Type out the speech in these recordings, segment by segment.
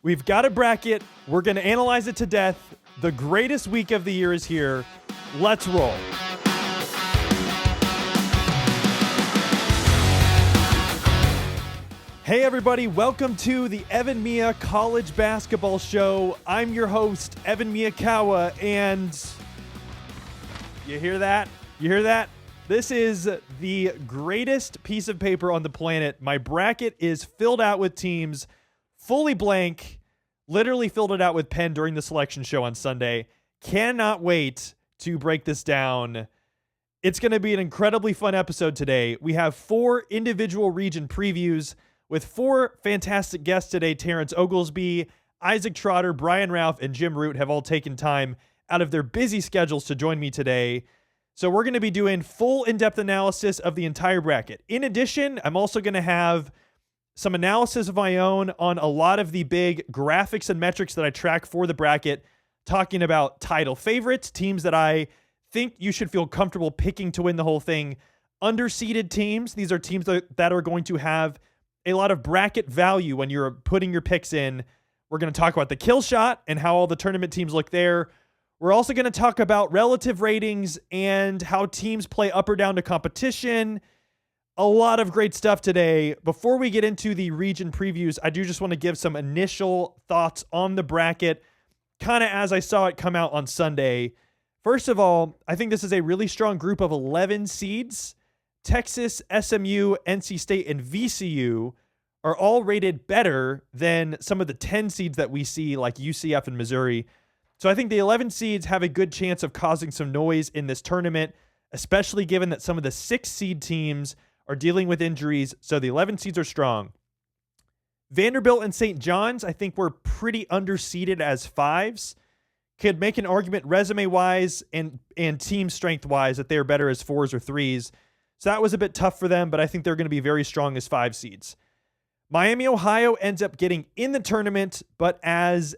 We've got a bracket. We're going to analyze it to death. The greatest week of the year is here. Let's roll. Hey everybody, welcome to the EvanMiya College Basketball Show. I'm your host, Miyakawa, and you hear that? You hear that? This is the greatest piece of paper on the planet. My bracket is filled out with teams, fully blank, literally filled it out with pen during the selection show on Sunday. Cannot wait to break this down. It's going to be an incredibly fun episode today. We have 4 individual region previews with 4 fantastic guests today. Terrence Oglesby, Isaac Trotter, Brian Rauf, and Jim Root have all taken time out of their busy schedules to join me today. So we're going to be doing full in-depth analysis of the entire bracket. In addition, I'm also going to have some analysis of my own on a lot of the big graphics and metrics that I track for the bracket, talking about title favorites, teams that I think you should feel comfortable picking to win the whole thing, underseeded teams. These are teams that are going to have a lot of bracket value when you're putting your picks in. We're going to talk about the kill shot and how all the tournament teams look there. We're also going to talk about relative ratings and how teams play up or down to competition. A lot of great stuff today. Before we get into the region previews, I do just want to give some initial thoughts on the bracket, kind of as I saw it come out on Sunday. First of all, I think this is a really strong group of 11 seeds. Texas, SMU, NC State, and VCU are all rated better than some of the 10 seeds that we see, like UCF and Missouri. So I think the 11 seeds have a good chance of causing some noise in this tournament, especially given that some of the 6 seed teams are dealing with injuries. So the 11 seeds are strong. Vanderbilt and St. John's, I think, were pretty underseeded as 5s. Could make an argument resume-wise and team strength-wise that they're better as 4s or 3s. So that was a bit tough for them, but I think they're going to be very strong as 5 seeds. Miami, Ohio ends up getting in the tournament, but as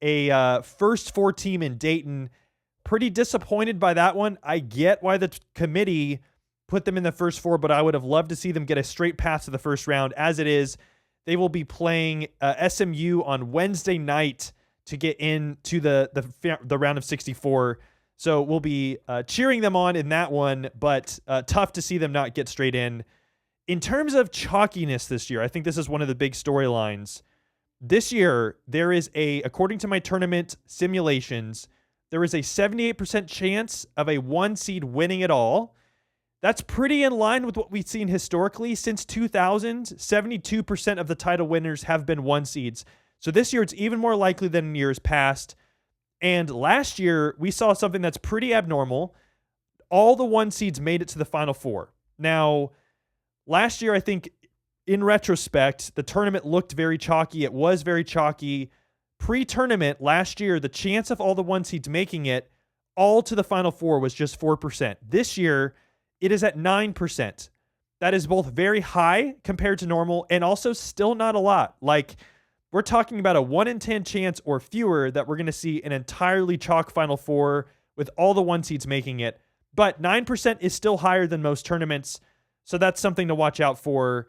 a first 4 team in Dayton. Pretty disappointed by that one. I get why the committee put them in the first 4, but I would have loved to see them get a straight pass to the first round. As it is, they will be playing SMU on Wednesday night to get into the round of 64. So we'll be cheering them on in that one, but tough to see them not get straight in. In terms of chalkiness this year, I think this is one of the big storylines. This year, there is according to my tournament simulations, there is a 78% chance of a 1 seed winning it all. That's pretty in line with what we've seen historically. Since 2000, 72% of the title winners have been 1 seeds. So this year, it's even more likely than in years past. And last year, we saw something that's pretty abnormal. All the 1 seeds made it to the Final Four. Now, last year, I think, in retrospect, the tournament looked very chalky. It was very chalky. Pre-tournament, last year, the chance of all the 1 seeds making it all to the Final Four was just 4%. This year, it is at 9%. That is both very high compared to normal and also still not a lot. Like, we're talking about a 1 in 10 chance or fewer that we're going to see an entirely chalk Final Four with all the 1 seeds making it. But 9% is still higher than most tournaments, so that's something to watch out for.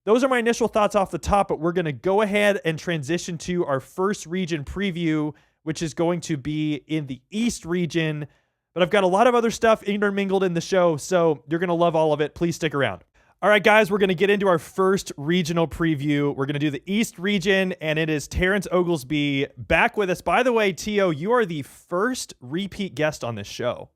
Those are my initial thoughts off the top, but we're going to go ahead and transition to our first region preview, which is going to be in the East region. But I've got a lot of other stuff intermingled in the show, so you're going to love all of it. Please stick around. All right, guys, we're going to get into our first regional preview. We're going to do the East region, and it is Terrence Oglesby back with us. By the way, T.O., you are the first repeat guest on this show.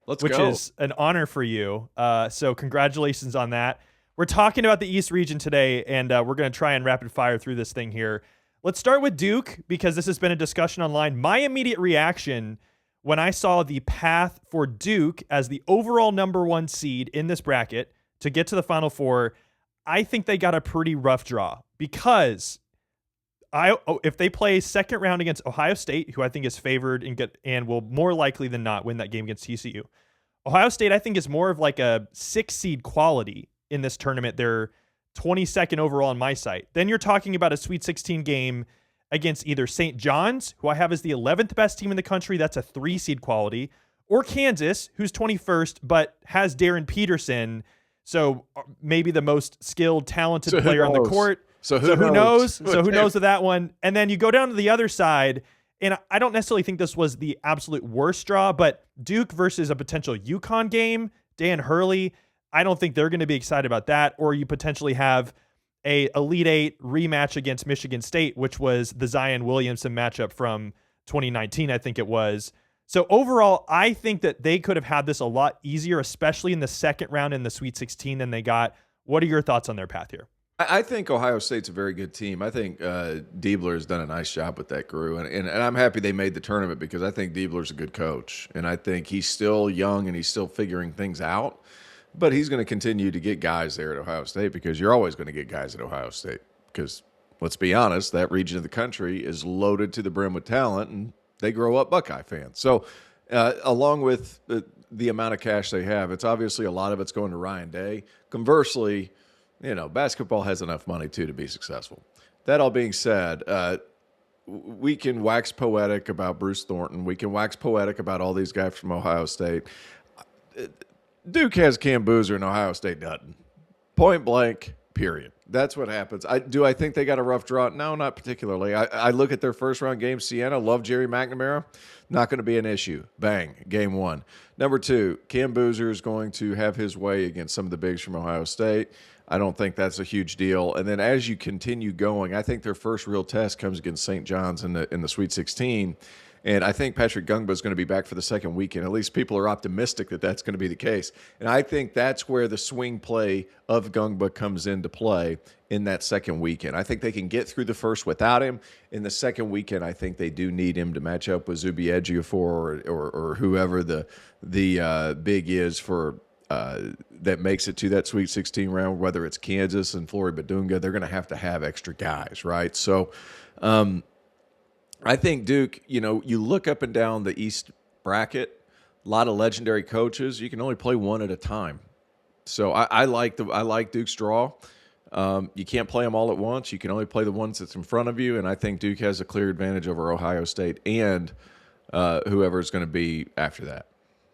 Which is an honor for you. So congratulations on that. We're talking about the East region today, and we're going to try and rapid fire through this thing here. Let's start with Duke, because this has been a discussion online. My immediate reaction when I saw the path for Duke as the overall number 1 seed in this bracket to get to the Final Four, I think they got a pretty rough draw, because if they play second round against Ohio State, who I think is favored and will more likely than not win that game against TCU. Ohio State, I think, is more of like a 6 seed quality in this tournament. They're 22nd overall on my site. Then you're talking about a Sweet 16 game against either St. John's, who I have as the 11th best team in the country. That's a 3 seed quality. Or Kansas, who's 21st, but has Darren Peterson. So maybe the most skilled, talented player on the court. So who knows? So who knows with that one? And then you go down to the other side, and I don't necessarily think this was the absolute worst draw, but Duke versus a potential UConn game, Dan Hurley, I don't think they're going to be excited about that. Or you potentially have a Elite Eight rematch against Michigan State, which was the Zion Williamson matchup from 2019, I think it was. So overall, I think that they could have had this a lot easier, especially in the second round in the Sweet 16 than they got. What are your thoughts on their path here? I think Ohio State's a very good team. I think Diebler has done a nice job with that crew, and I'm happy they made the tournament because I think Diebler's a good coach, and I think he's still young and he's still figuring things out, but he's going to continue to get guys there at Ohio State because you're always going to get guys at Ohio State because, let's be honest, that region of the country is loaded to the brim with talent, and they grow up Buckeye fans. So along with the amount of cash they have, it's obviously a lot of it's going to Ryan Day. Conversely, basketball has enough money, too, to be successful. That all being said, we can wax poetic about Bruce Thornton. We can wax poetic about all these guys from Ohio State. Duke has Cam Boozer and Ohio State doesn't. Point blank, period. That's what happens. Do I think they got a rough draw? No, not particularly. I look at their first-round game. Siena, love Jerry McNamara. Not going to be an issue. Bang, game one. Number two, Cam Boozer is going to have his way against some of the bigs from Ohio State. I don't think that's a huge deal. And then as you continue going, I think their first real test comes against St. John's in the Sweet 16. And I think Patrick Gungba is going to be back for the second weekend. At least people are optimistic that that's going to be the case. And I think that's where the swing play of Gungba comes into play in that second weekend. I think they can get through the first without him. In the second weekend, I think they do need him to match up with Zubi Ejiofor or whoever the big is for that makes it to that Sweet 16 round, whether it's Kansas and Flory Badunga. They're going to have extra guys, right? So I think Duke, you look up and down the East bracket, a lot of legendary coaches. You can only play one at a time. So I like Duke's draw. You can't play them all at once. You can only play the ones that's in front of you, and I think Duke has a clear advantage over Ohio State and whoever is going to be after that.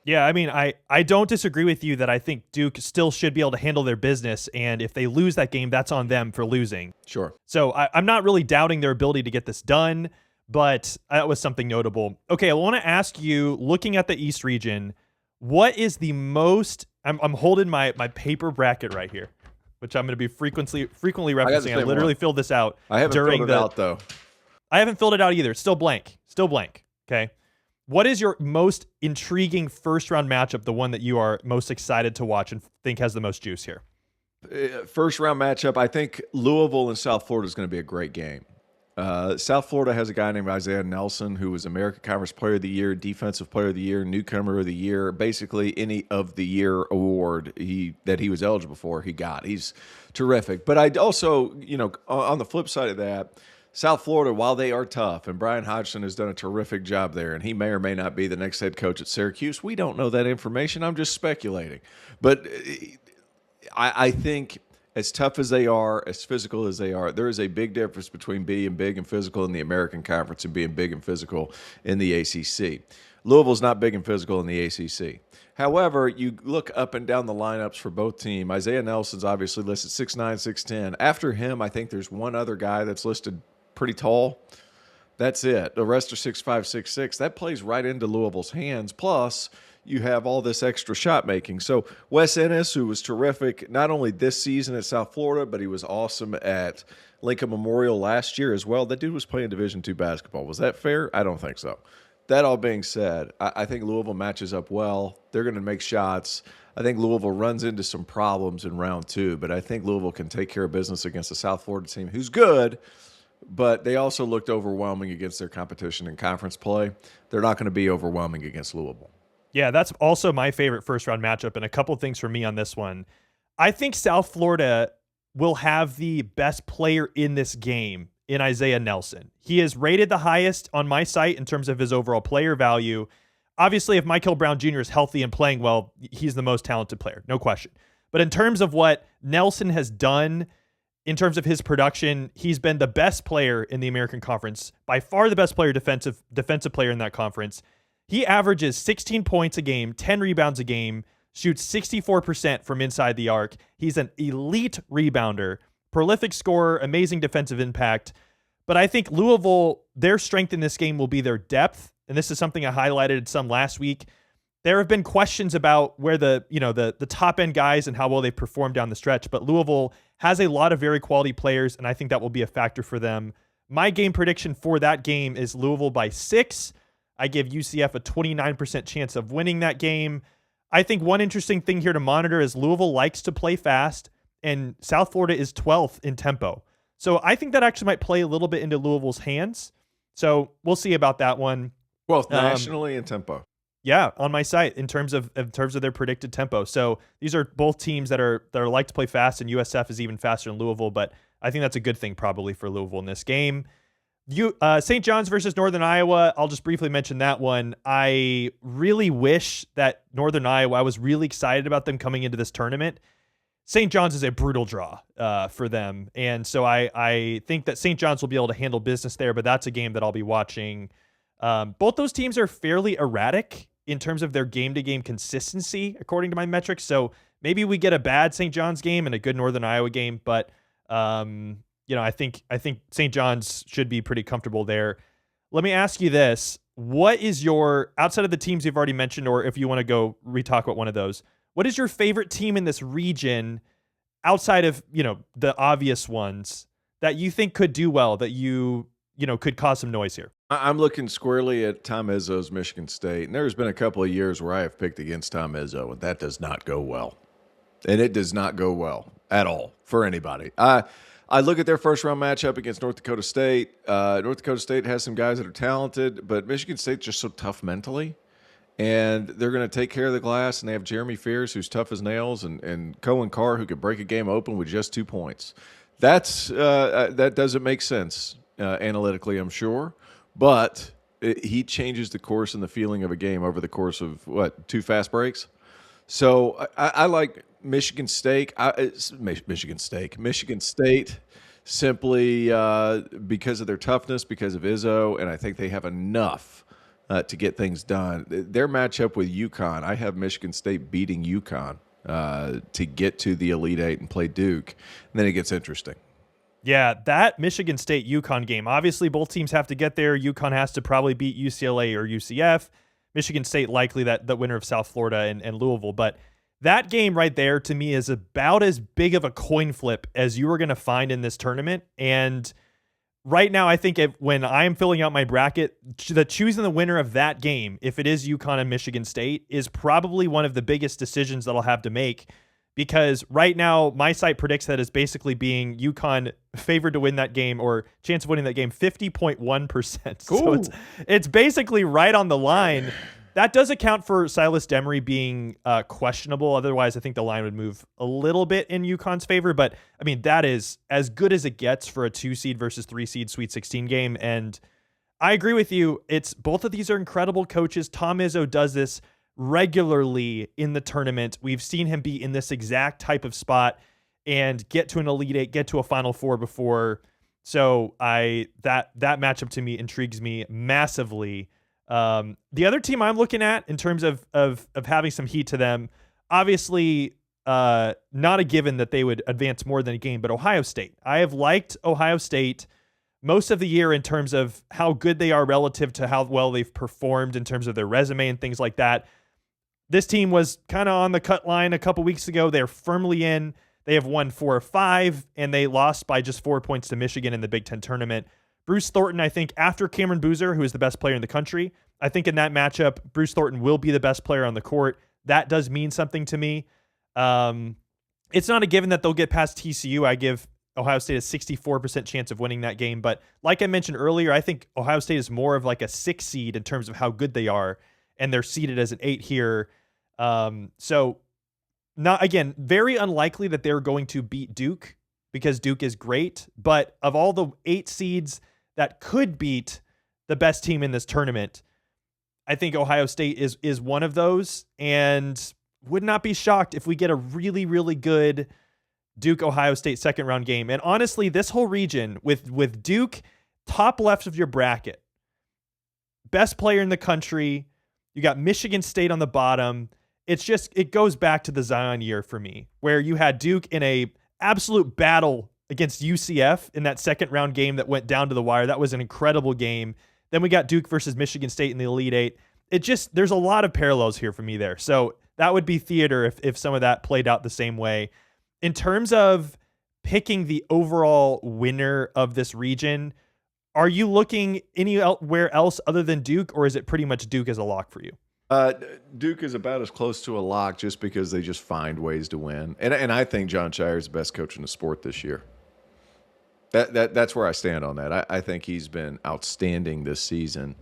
Yeah, I mean, I don't disagree with you that I think Duke still should be able to handle their business, and if they lose that game, that's on them for losing. Sure. So I'm not really doubting their ability to get this done, but that was something notable. Okay, I want to ask you, looking at the East region, what is the most... I'm holding my paper bracket right here, which I'm going to be frequently referencing. I literally filled this out. I haven't filled it out, though. I haven't filled it out either. It's still blank. Okay. What is your most intriguing first-round matchup, the one that you are most excited to watch and think has the most juice here? First-round matchup, I think Louisville and South Florida is going to be a great game. South Florida has a guy named Isaiah Nelson who was American Conference Player of the Year, Defensive Player of the Year, Newcomer of the Year, basically any of the year award that he was eligible for, he got. He's terrific. But I also, on the flip side of that, South Florida, while they are tough, and Brian Hodgson has done a terrific job there, and he may or may not be the next head coach at Syracuse. We don't know that information. I'm just speculating. But I think as tough as they are, as physical as they are, there is a big difference between being big and physical in the American Conference and being big and physical in the ACC. Louisville's not big and physical in the ACC. However, you look up and down the lineups for both teams. Isaiah Nelson's obviously listed 6'9", 6'10". After him, I think there's one other guy that's listed pretty tall. That's it. The rest are 6'5", 6'6". That plays right into Louisville's hands. Plus, you have all this extra shot making. So Wes Ennis, who was terrific not only this season at South Florida, but he was awesome at Lincoln Memorial last year as well. That dude was playing Division II basketball. Was that fair? I don't think so. That all being said, I think Louisville matches up well. They're going to make shots. I think Louisville runs into some problems in round two, but I think Louisville can take care of business against the South Florida team, who's good, but they also looked overwhelming against their competition in conference play. They're not going to be overwhelming against Louisville. Yeah, that's also my favorite first-round matchup, and a couple things for me on this one. I think South Florida will have the best player in this game in Isaiah Nelson. He is rated the highest on my site in terms of his overall player value. Obviously, if Michael Brown Jr. is healthy and playing well, he's the most talented player, no question. But in terms of what Nelson has done, in terms of his production, he's been the best player in the American Conference, by far the best player, defensive player in that conference. He averages 16 points a game, 10 rebounds a game, shoots 64% from inside the arc. He's an elite rebounder, prolific scorer, amazing defensive impact. But I think Louisville, their strength in this game will be their depth. And this is something I highlighted some last week. There have been questions about where the top end guys and how well they perform down the stretch, but Louisville has a lot of very quality players, and I think that will be a factor for them. My game prediction for that game is Louisville by 6. I give UCF a 29% chance of winning that game. I think one interesting thing here to monitor is Louisville likes to play fast, and South Florida is 12th in tempo. So I think that actually might play a little bit into Louisville's hands. So we'll see about that one. Both nationally and tempo. Yeah, on my site in terms of their predicted tempo. So these are both teams that are like to play fast, and USF is even faster than Louisville. But I think that's a good thing probably for Louisville in this game. St. John's versus Northern Iowa. I'll just briefly mention that one. I really wish that Northern Iowa. I was really excited about them coming into this tournament. St. John's is a brutal draw for them, and so I think that St. John's will be able to handle business there. But that's a game that I'll be watching. Both those teams are fairly erratic in terms of their game-to-game consistency, according to my metrics. So maybe we get a bad St. John's game and a good Northern Iowa game, but I think St. John's should be pretty comfortable there. Let me ask you this. What is your, outside of the teams you've already mentioned, or if you want to go re-talk about one of those, what is your favorite team in this region outside of, the obvious ones that you think could do well, that you could cause some noise here? I'm looking squarely at Tom Izzo's Michigan State, and there's been a couple of years where I have picked against Tom Izzo, and that does not go well. And it does not go well at all for anybody. I look at their first-round matchup against North Dakota State. North Dakota State has some guys that are talented, but Michigan State's just so tough mentally, and they're going to take care of the glass, and they have Jeremy Fears, who's tough as nails, and Cohen Carr, who could break a game open with just 2 points. That doesn't make sense analytically, I'm sure. But he changes the course and the feeling of a game over the course of, 2 fast breaks? So I like Michigan State. Michigan State simply because of their toughness, because of Izzo, and I think they have enough to get things done. Their matchup with UConn, I have Michigan State beating UConn to get to the Elite Eight and play Duke. And then it gets interesting. Yeah, that Michigan State-UConn game, obviously both teams have to get there. UConn has to probably beat UCLA or UCF. Michigan State likely the winner of South Florida and Louisville. But that game right there, to me, is about as big of a coin flip as you are going to find in this tournament. And right now, I think when I am filling out my bracket, choosing the winner of that game, if it is UConn and Michigan State, is probably one of the biggest decisions that I'll have to make. Because right now, my site predicts that as basically being UConn favored to win that game, or chance of winning that game, 50.1%. Cool. So it's basically right on the line. That does account for Silas Demery being questionable. Otherwise, I think the line would move a little bit in UConn's favor. But, I mean, that is as good as it gets for a 2-seed versus 3-seed Sweet 16 game. And I agree with you. Both of these are incredible coaches. Tom Izzo does this regularly in the tournament. We've seen him be in this exact type of spot and get to an Elite Eight, get to a Final Four before. So that matchup to me intrigues me massively. The other team I'm looking at in terms of having some heat to them, obviously not a given that they would advance more than a game, but Ohio State. I have liked Ohio State most of the year in terms of how good they are relative to how well they've performed in terms of their resume and things like that. This team was kind of on the cut line a couple weeks ago. They're firmly in. They have won 4 or 5, and they lost by just 4 points to Michigan in the Big Ten tournament. Bruce Thornton, I think, after Cameron Boozer, who is the best player in the country, I think in that matchup, Bruce Thornton will be the best player on the court. That does mean something to me. It's not a given that they'll get past TCU. I give Ohio State a 64% chance of winning that game. But like I mentioned earlier, I think Ohio State is more of like a 6 seed in terms of how good they are, and they're seeded as an 8 here. So not, again, very unlikely that they're going to beat Duke because Duke is great. But of all the 8 seeds that could beat the best team in this tournament, I think Ohio State is one of those, and would not be shocked if we get a really, really good Duke-Ohio State second-round game. And honestly, this whole region with Duke, top left of your bracket, best player in the country, you got Michigan State on the bottom. It goes back to the Zion year for me, where you had Duke in a absolute battle against UCF in that second round game that went down to the wire. That was an incredible game. Then we got Duke versus Michigan State in the Elite Eight. There's a lot of parallels here for me there. So that would be theater if some of that played out the same way. In terms of picking the overall winner of this region, are you looking anywhere else other than Duke, or is it pretty much Duke as a lock for you? Duke is about as close to a lock just because they just find ways to win. And I think John Shire is the best coach in the sport this year. That's where I stand on that. I think he's been outstanding this season.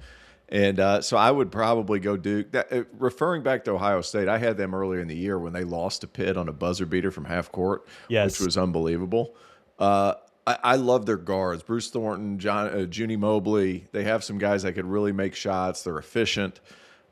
And so I would probably go Duke. Referring back to Ohio State, I had them earlier in the year when they lost to Pitt on a buzzer beater from half court, yes, which was unbelievable. I love their guards. Bruce Thornton, Junie Mobley. They have some guys that could really make shots. They're efficient.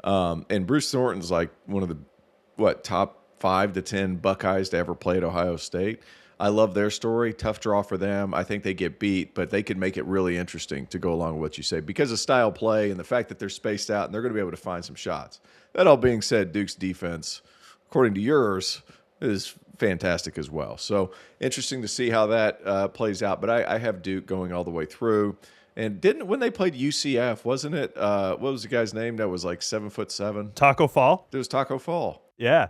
And Bruce Thornton's like one of the, top 5 to 10 Buckeyes to ever play at Ohio State. I love their story. Tough draw for them. I think they get beat, but they could make it really interesting to go along with what you say because of style play and the fact that they're spaced out and they're going to be able to find some shots. That all being said, Duke's defense, according to yours, is fantastic as well. So interesting to see how that plays out. But I have Duke going all the way through. And when they played UCF, wasn't it? What was the guy's name that was like 7'7"? Taco Fall. It was Taco Fall. Yeah.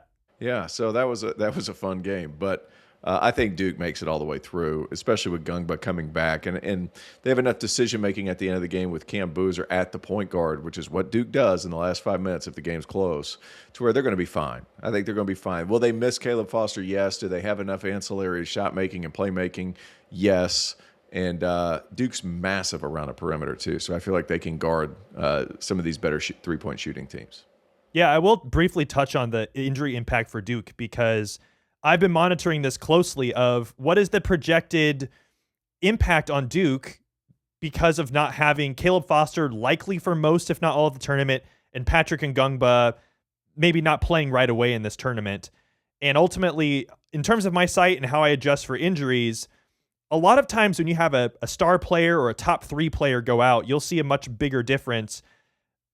So that was a fun game. But I think Duke makes it all the way through, especially with Gungba coming back. And they have enough decision-making at the end of the game with Cam Boozer at the point guard, which is what Duke does in the last 5 minutes if the game's close, to where they're going to be fine. I think they're going to be fine. Will they miss Caleb Foster? Yes. Do they have enough ancillary shot-making and playmaking? Yes. And Duke's massive around the perimeter, too. So I feel like they can guard some of these better three-point shooting teams. Yeah, I will briefly touch on the injury impact for Duke because I've been monitoring this closely of what is the projected impact on Duke because of not having Caleb Foster likely for most, if not all of the tournament, and Patrick Ngungba maybe not playing right away in this tournament. And ultimately, in terms of my site and how I adjust for injuries, a lot of times when you have a star player or a top 3 player go out, you'll see a much bigger difference.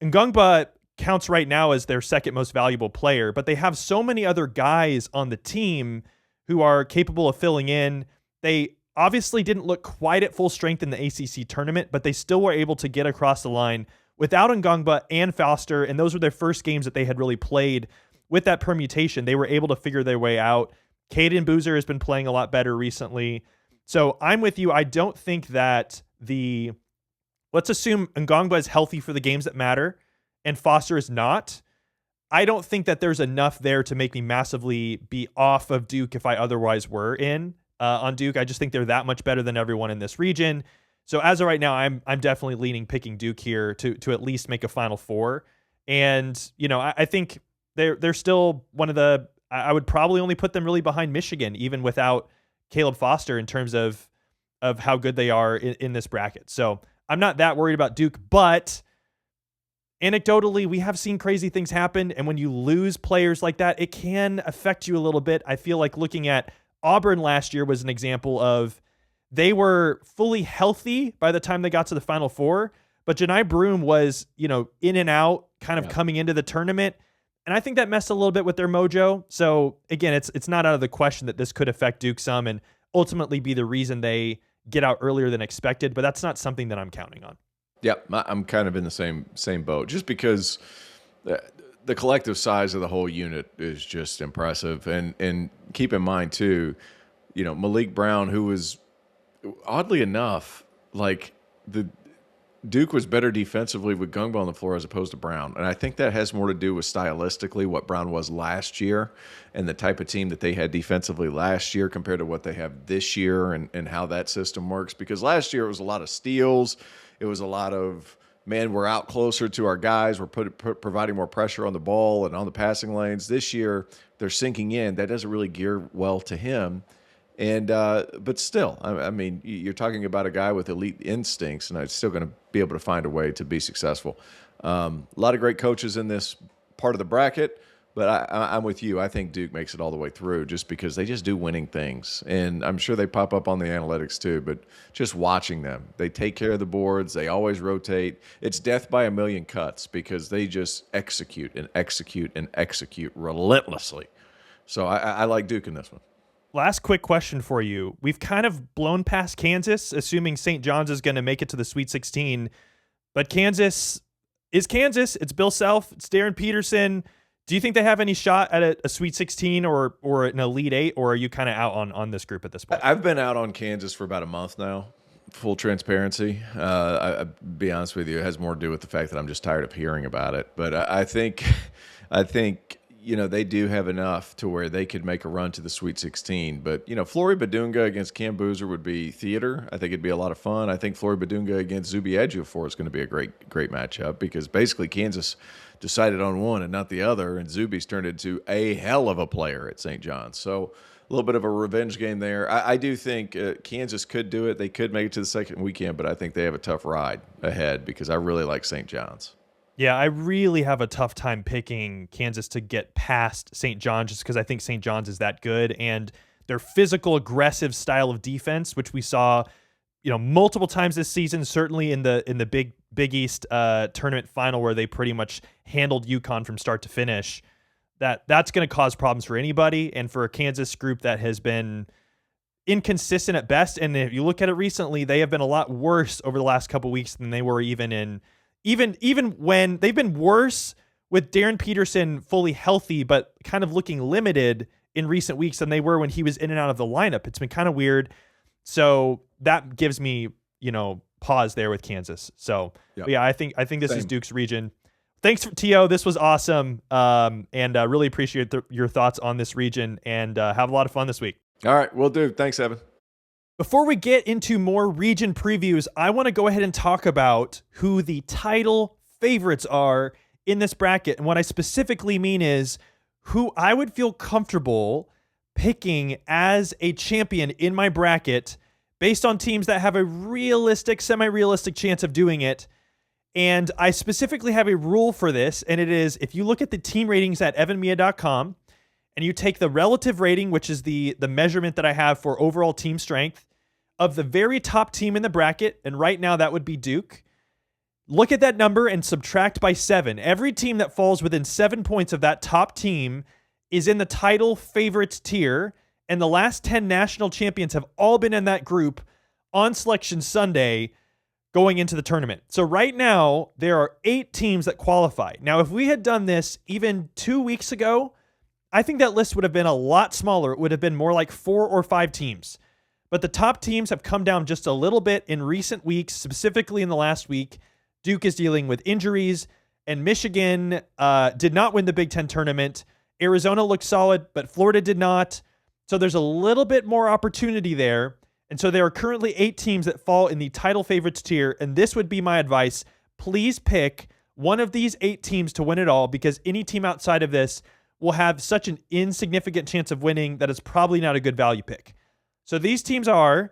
Ngungba counts right now as their second most valuable player, but they have so many other guys on the team who are capable of filling in. They obviously didn't look quite at full strength in the ACC tournament, but they still were able to get across the line without Ngungba and Foster, and those were their first games that they had really played with that permutation. They were able to figure their way out. Caden Boozer has been playing a lot better recently. So I'm with you. I don't think that let's assume Ngungba is healthy for the games that matter and Foster is not. I don't think that there's enough there to make me massively be off of Duke if I otherwise were in on Duke. I just think they're that much better than everyone in this region. So as of right now, I'm definitely picking Duke here to at least make a Final Four. And, I think they're still one of the, I would probably only put them really behind Michigan, even without Caleb Foster in terms of how good they are in this bracket. So I'm not that worried about Duke, but anecdotally, we have seen crazy things happen. And when you lose players like that, it can affect you a little bit. I feel like looking at Auburn last year was an example of they were fully healthy by the time they got to the Final Four, but Janai Broome was, in and out kind of coming into the tournament. And I think that messed a little bit with their mojo. So again, it's not out of the question that this could affect Duke some and ultimately be the reason they get out earlier than expected, but that's not something that I'm counting on. Yeah, I'm kind of in the same boat, just because the collective size of the whole unit is just impressive. And keep in mind too, Malik Brown, who was oddly enough, like Duke was better defensively with Gungba on the floor as opposed to Brown. And I think that has more to do with stylistically what Brown was last year and the type of team that they had defensively last year compared to what they have this year and how that system works. Because last year it was a lot of steals. It was a lot of, man, we're out closer to our guys. We're providing more pressure on the ball and on the passing lanes. This year they're sinking in. That doesn't really gear well to him. And but still, I mean, you're talking about a guy with elite instincts, and I'm still going to be able to find a way to be successful. A lot of great coaches in this part of the bracket, but I'm with you. I think Duke makes it all the way through just because they just do winning things. And I'm sure they pop up on the analytics too, but just watching them, they take care of the boards. They always rotate. It's death by a million cuts because they just execute and execute and execute relentlessly. So I like Duke in this one. last quick question for you. We've kind of blown past Kansas, assuming St. John's is going to make it to the Sweet 16. But Kansas is Kansas. It's Bill Self. It's Darren Peterson. Do you think they have any shot at a Sweet 16 or an Elite 8, or are you kind of out on this group at this point? I've been out on Kansas for about a month now. Full transparency. I'll be honest with you, it has more to do with the fact that I'm just tired of hearing about it. But I think they do have enough to where they could make a run to the Sweet 16. But Flory Badunga against Cam Boozer would be theater. I think it'd be a lot of fun. I think Flory Badunga against Zuby Ejiofor is going to be a great matchup, because basically Kansas decided on one and not the other, and Zuby's turned into a hell of a player at St. John's. So a little bit of a revenge game there. I do think Kansas could do it. They could make it to the second weekend, but I think they have a tough ride ahead, because I really like St. John's. Yeah, I really have a tough time picking Kansas to get past St. John's, just because I think St. John's is that good, and their physical, aggressive style of defense, which we saw, multiple times this season, certainly in the Big East tournament final, where they pretty much handled UConn from start to finish. That's going to cause problems for anybody, and for a Kansas group that has been inconsistent at best. And if you look at it recently, they have been a lot worse over the last couple of weeks than they were even when they've been worse with Darren Peterson fully healthy, but kind of looking limited in recent weeks than they were when he was in and out of the lineup. It's been kind of weird. So that gives me, pause there with Kansas. So yeah, I think this is Duke's region. Thanks for T.O. This was awesome. And really appreciate your thoughts on this region, and have a lot of fun this week. All right, will do. Thanks, Evan. Before we get into more region previews, I want to go ahead and talk about who the title favorites are in this bracket. And what I specifically mean is who I would feel comfortable picking as a champion in my bracket based on teams that have a realistic, semi-realistic chance of doing it. And I specifically have a rule for this, and it is, if you look at the team ratings at EvanMiya.com and you take the relative rating, which is the measurement that I have for overall team strength, of the very top team in the bracket, and right now that would be Duke, look at that number and subtract by 7. Every team that falls within 7 points of that top team is in the title favorites tier, and the last 10 national champions have all been in that group on Selection Sunday going into the tournament. So right now, there are 8 teams that qualify. Now, if we had done this even 2 weeks ago, I think that list would have been a lot smaller. It would have been more like 4 or 5 teams. But the top teams have come down just a little bit in recent weeks, specifically in the last week. Duke is dealing with injuries, and Michigan did not win the Big Ten tournament. Arizona looked solid, but Florida did not. So there's a little bit more opportunity there. And so there are currently 8 teams that fall in the title favorites tier, and this would be my advice. Please pick one of these 8 teams to win it all, because any team outside of this will have such an insignificant chance of winning that it's probably not a good value pick. So these teams are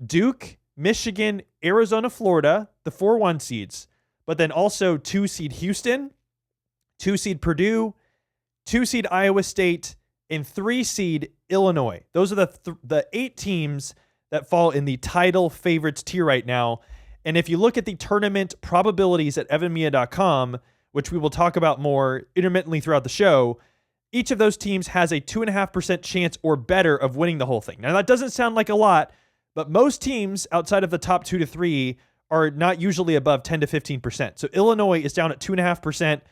Duke, Michigan, Arizona, Florida, the 4-1 seeds, but then also 2-seed Houston, 2-seed Purdue, 2-seed Iowa State, and 3-seed Illinois. Those are the 8 teams that fall in the title favorites tier right now. And if you look at the tournament probabilities at evanmiya.com, which we will talk about more intermittently throughout the show, each of those teams has a 2.5% chance or better of winning the whole thing. Now, that doesn't sound like a lot, but most teams outside of the top 2 to 3 are not usually above 10 to 15%. So Illinois is down at 2.5%.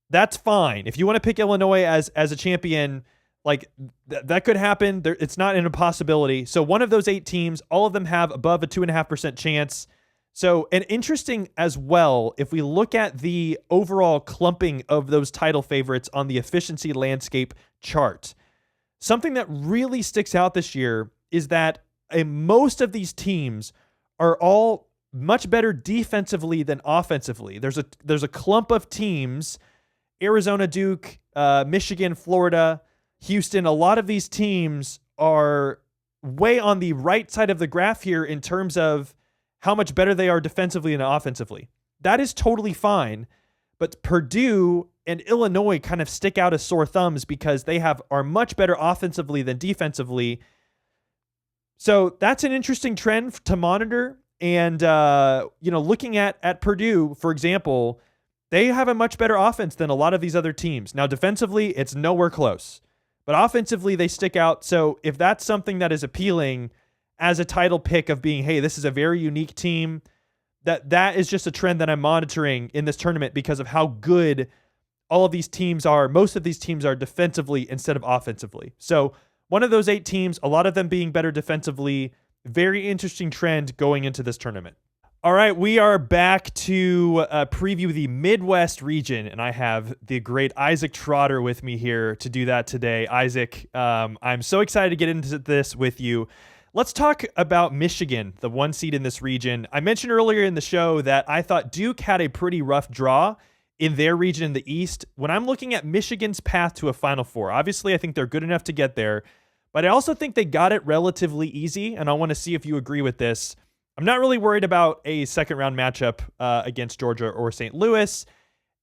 That's fine. If you want to pick Illinois as a champion, like that could happen. It's not an impossibility. So one of those 8 teams, all of them have above a 2.5% chance. So, and interesting as well, if we look at the overall clumping of those title favorites on the efficiency landscape chart, something that really sticks out this year is that most of these teams are all much better defensively than offensively. There's a clump of teams, Arizona, Duke, Michigan, Florida, Houston. A lot of these teams are way on the right side of the graph here in terms of how much better they are defensively and offensively. That is totally fine, but Purdue and Illinois kind of stick out as sore thumbs because they are much better offensively than defensively. So that's an interesting trend to monitor. And, looking at Purdue, for example, they have a much better offense than a lot of these other teams. Now, defensively, it's nowhere close. but offensively they stick out. So if that's something that is appealing as a title pick of being, hey, this is a very unique team, that is just a trend that I'm monitoring in this tournament because of how good all of these teams are. Most of these teams are defensively instead of offensively. So one of those 8 teams, a lot of them being better defensively, very interesting trend going into this tournament. All right, we are back to preview the Midwest region, and I have the great Isaac Trotter with me here to do that today. Isaac, I'm so excited to get into this with you. Let's talk about Michigan, the 1 seed in this region. I mentioned earlier in the show that I thought Duke had a pretty rough draw in their region in the East. When I'm looking at Michigan's path to a Final Four, obviously I think they're good enough to get there, but I also think they got it relatively easy, and I want to see if you agree with this. I'm not really worried about a second-round matchup against Georgia or St. Louis.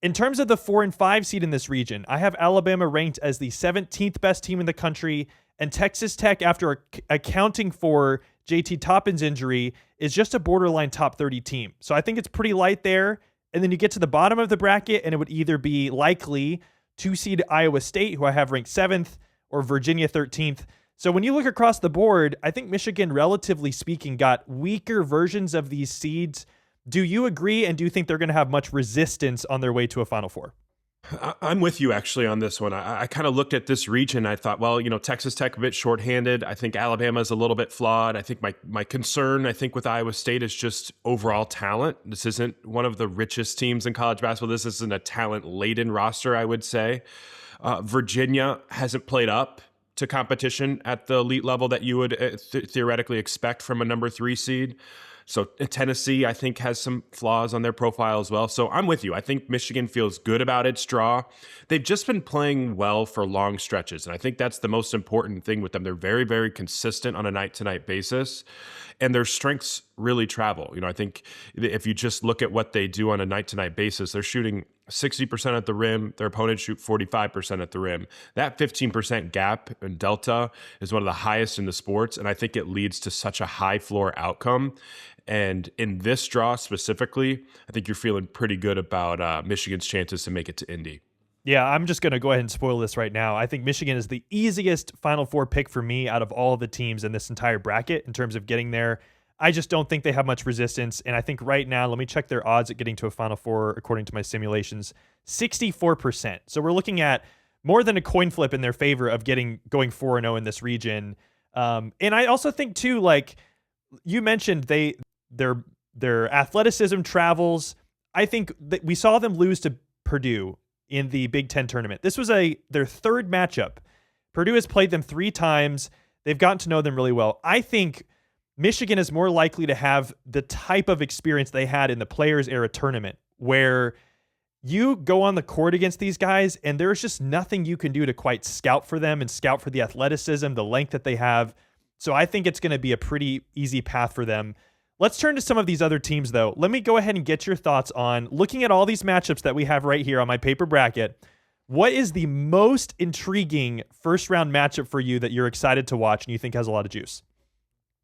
In terms of the 4 and 5 seed in this region, I have Alabama ranked as the 17th best team in the country, and Texas Tech, after accounting for JT Toppin's injury, is just a borderline top 30 team. So I think it's pretty light there. And then you get to the bottom of the bracket, and it would either be likely 2 seed Iowa State, who I have ranked 7th, or Virginia 13th. So when you look across the board, I think Michigan, relatively speaking, got weaker versions of these seeds. Do you agree, and do you think they're going to have much resistance on their way to a Final Four? I'm with you actually on this one. I kind of looked at this region. I thought, well, Texas Tech a bit shorthanded. I think Alabama is a little bit flawed. I think my concern, with Iowa State is just overall talent. This isn't one of the richest teams in college basketball. This isn't a talent-laden roster, I would say. Virginia hasn't played up to competition at the elite level that you would theoretically expect from a number 3 seed. So Tennessee, I think, has some flaws on their profile as well. So I'm with you. I think Michigan feels good about its draw. They've just been playing well for long stretches, and I think that's the most important thing with them. They're very, very consistent on a night-to-night basis, and their strengths really travel. I think if you just look at what they do on a night-to-night basis, they're shooting 60% at the rim. Their opponents shoot 45% at the rim. That 15% gap and delta is one of the highest in the sports, and I think it leads to such a high floor outcome. And in this draw specifically, I think you're feeling pretty good about Michigan's chances to make it to Indy. Yeah, I'm just going to go ahead and spoil this right now. I think Michigan is the easiest Final Four pick for me out of all of the teams in this entire bracket in terms of getting there. I just don't think they have much resistance. And I think right now, let me check their odds at getting to a Final Four according to my simulations, 64%. So we're looking at more than a coin flip in their favor of going 4-0 in this region. And I also think too, like you mentioned, their athleticism travels. I think that we saw them lose to Purdue in the Big Ten tournament. This was their 3rd matchup. Purdue has played them 3 times. They've gotten to know them really well. I think Michigan is more likely to have the type of experience they had in the Players Era tournament, where you go on the court against these guys and there's just nothing you can do to quite scout for them and scout for the athleticism, the length that they have. So I think it's going to be a pretty easy path for them. Let's turn to some of these other teams, though. Let me go ahead and get your thoughts on looking at all these matchups that we have right here on my paper bracket. What is the most intriguing first-round matchup for you that you're excited to watch and you think has a lot of juice?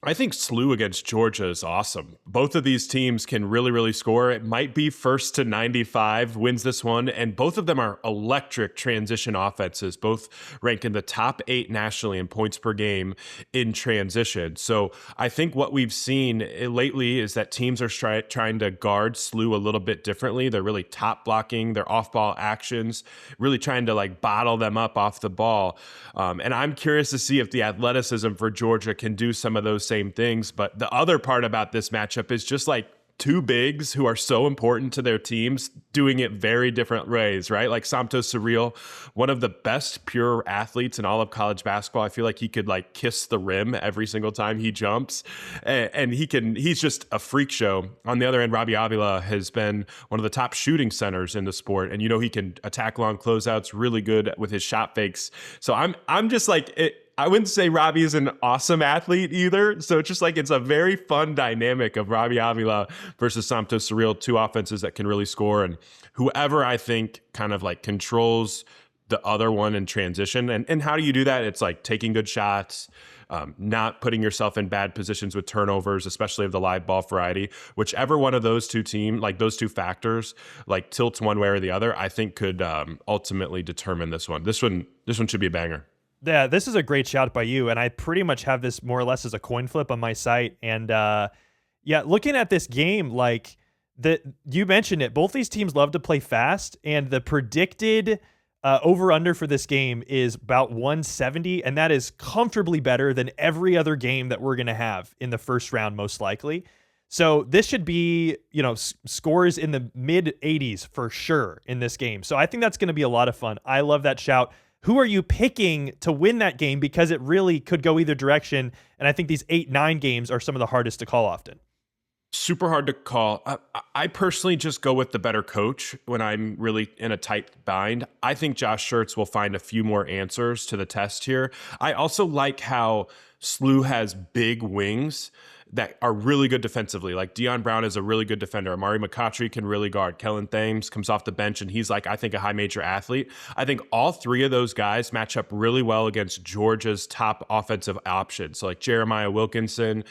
I think SLU against Georgia is awesome. Both of these teams can really, really score. It might be first to 95 wins this one, and both of them are electric transition offenses, both ranked in the top 8 nationally in points per game in transition. So I think what we've seen lately is that teams are trying to guard SLU a little bit differently. They're really top blocking their off-ball actions, really trying to bottle them up off the ball. And I'm curious to see if the athleticism for Georgia can do some of those same things. But the other part about this matchup is just 2 bigs who are so important to their teams doing it very different ways, right? Like Santos Surreal, one of the best pure athletes in all of college basketball. I feel like he could kiss the rim every single time he jumps, and he's just a freak show. On the other end, Robbie Avila has been one of the top shooting centers in the sport, and he can attack long closeouts, really good with his shot fakes. So I'm just I wouldn't say Robbie is an awesome athlete either. So it's just it's a very fun dynamic of Robbie Avila versus Santos Surreal, 2 offenses that can really score. And whoever I think kind of controls the other one in transition. And how do you do that? It's taking good shots, not putting yourself in bad positions with turnovers, especially of the live ball variety. Whichever one of those 2 teams, those 2 factors, tilts one way or the other, I think could ultimately determine this one. This one should be a banger. Yeah, this is a great shout by you, and I pretty much have this more or less as a coin flip on my site. And yeah, looking at this game, like you mentioned it, both these teams love to play fast, and the predicted over under for this game is about 170, and that is comfortably better than every other game that we're going to have in the first round, most likely. So this should be, scores in the mid 80s for sure in this game. So I think that's going to be a lot of fun. I love that shout. Who are you picking to win that game? Because it really could go either direction. And I think these 8-9 games are some of the hardest to call often. Super hard to call. I personally just go with the better coach when I'm really in a tight bind. I think Josh Schertz will find a few more answers to the test here. I also like how SLU has big wings that are really good defensively. Like Deion Brown is a really good defender. Amari McCautry can really guard. Kellen Thames comes off the bench, and he's I think, a high major athlete. I think all three of those guys match up really well against Georgia's top offensive options. So like Jeremiah Wilkinson,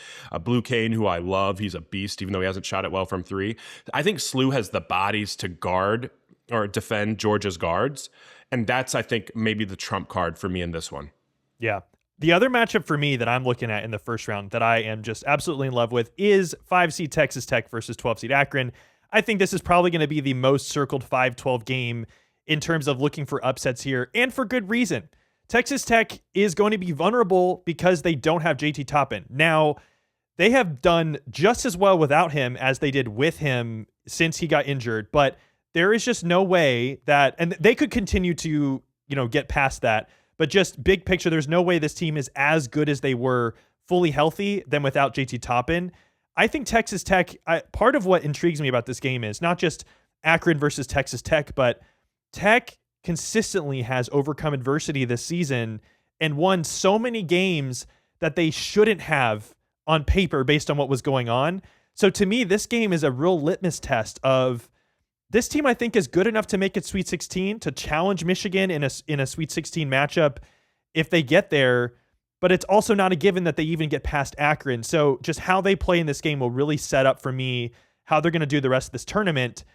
Blue Kane, who I love. He's a beast, even though he hasn't shot it well from three. I think SLU has the bodies to guard or defend Georgia's guards. And that's, I think, maybe the trump card for me in this one. Yeah. The other matchup for me that I'm looking at in the first round that I am just absolutely in love with is 5-seed Texas Tech versus 12-seed Akron. I think this is probably going to be the most circled 5-12 game in terms of looking for upsets here, and for good reason. Texas Tech is going to be vulnerable because they don't have JT Toppin. Now, they have done just as well without him as they did with him since he got injured, but there is just no way that, and they could continue to, get past that. But just big picture, there's no way this team is as good as they were fully healthy than without JT Toppin. I think Texas Tech, part of what intrigues me about this game is not just Akron versus Texas Tech, but Tech consistently has overcome adversity this season and won so many games that they shouldn't have on paper based on what was going on. So to me, this game is a real litmus test of this team. I think is good enough to make it Sweet 16, to challenge Michigan in a Sweet 16 matchup if they get there, but it's also not a given that they even get past Akron. So just how they play in this game will really set up for me how they're going to do the rest of this tournament.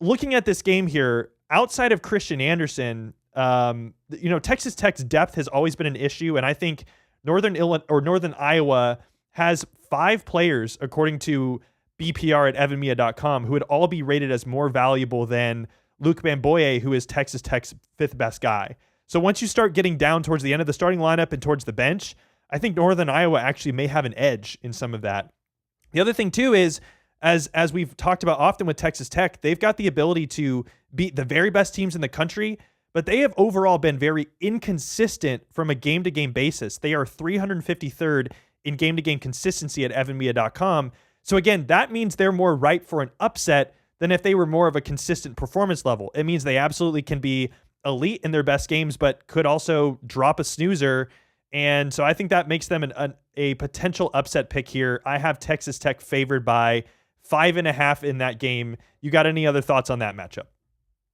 Looking at this game here, outside of Christian Anderson, Texas Tech's depth has always been an issue, and I think Northern Iowa has 5 players, according to BPR at EvanMiya.com, who would all be rated as more valuable than Luke Bamboye, who is Texas Tech's 5th best guy. So once you start getting down towards the end of the starting lineup and towards the bench, I think Northern Iowa actually may have an edge in some of that. The other thing too is, as we've talked about often with Texas Tech, they've got the ability to beat the very best teams in the country, but they have overall been very inconsistent from a game-to-game basis. They are 353rd in game-to-game consistency at EvanMiya.com. So again, that means they're more ripe for an upset than if they were more of a consistent performance level. It means they absolutely can be elite in their best games, but could also drop a snoozer. And so I think that makes them a potential upset pick here. I have Texas Tech favored by 5.5 in that game. You got any other thoughts on that matchup?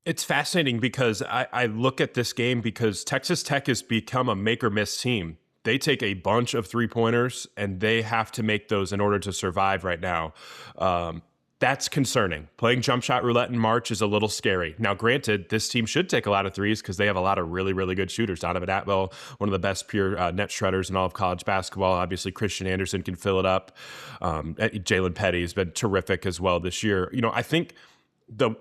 It's fascinating because I look at this game because Texas Tech has become a make or miss team. They take a bunch of 3-pointers and they have to make those in order to survive right now. That's concerning. Playing jump shot roulette in March is a little scary. Now, granted, this team should take a lot of threes because they have a lot of really, really good shooters. Donovan Atwell, one of the best pure net shredders in all of college basketball. Obviously, Christian Anderson can fill it up. Jalen Petty has been terrific as well this year. I think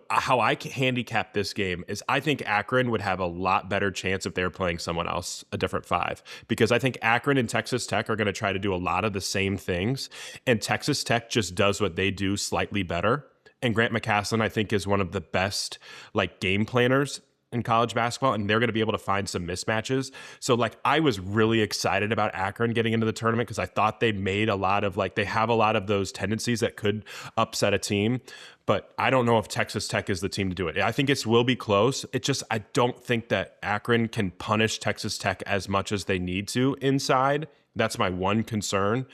how I handicap this game is I think Akron would have a lot better chance if they were playing someone else, a different 5, because I think Akron and Texas Tech are going to try to do a lot of the same things, and Texas Tech just does what they do slightly better. And Grant McCasland, I think, is one of the best game planners in college basketball, and they're going to be able to find some mismatches. So I was really excited about Akron getting into the tournament because I thought they made a lot of they have a lot of those tendencies that could upset a team. But I don't know if Texas Tech is the team to do it. I think it will be close. I don't think that Akron can punish Texas Tech as much as they need to inside. That's my one concern.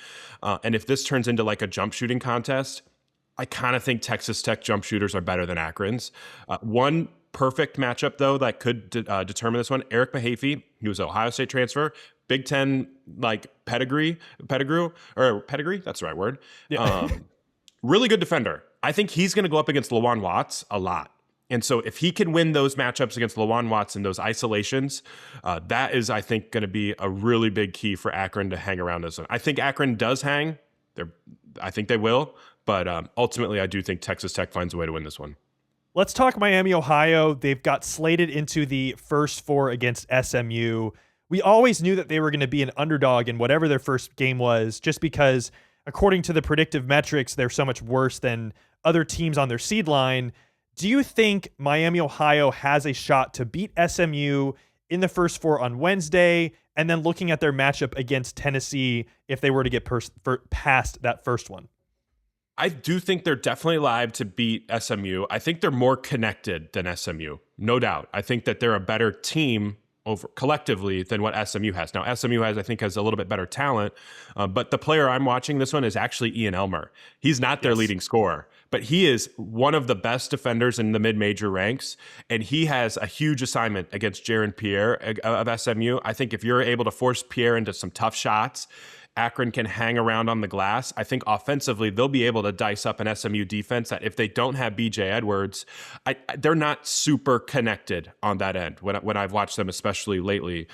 And if this turns into a jump shooting contest, I kind of think Texas Tech jump shooters are better than Akron's. One perfect matchup, though, that could determine this one. Eric Mahaffey, he was an Ohio State transfer, Big Ten pedigree, that's the right word. Yeah. Really good defender. I think he's going to go up against Lawan Watts a lot. And so if he can win those matchups against Lawan Watson, those isolations, that is, I think, going to be a really big key for Akron to hang around this one. I think Akron does hang. I think they will. But ultimately, I do think Texas Tech finds a way to win this one. Let's talk Miami, Ohio. They've got slated into the first 4 against SMU. We always knew that they were going to be an underdog in whatever their first game was, just because, according to the predictive metrics, they're so much worse than other teams on their seed line. Do you think Miami, Ohio has a shot to beat SMU in the first 4 on Wednesday, and then looking at their matchup against Tennessee if they were to get past that first one? I do think they're definitely live to beat SMU. I think they're more connected than SMU, no doubt. I think that they're a better team over collectively than what SMU has. Now, SMU has a little bit better talent, but the player I'm watching this one is actually Ian Elmer. He's not their leading scorer, but he is one of the best defenders in the mid-major ranks, and he has a huge assignment against Jaron Pierre of SMU. I think if you're able to force Pierre into some tough shots, Akron can hang around on the glass. I think offensively, they'll be able to dice up an SMU defense that if they don't have BJ Edwards, they're not super connected on that end when I've watched them, especially lately.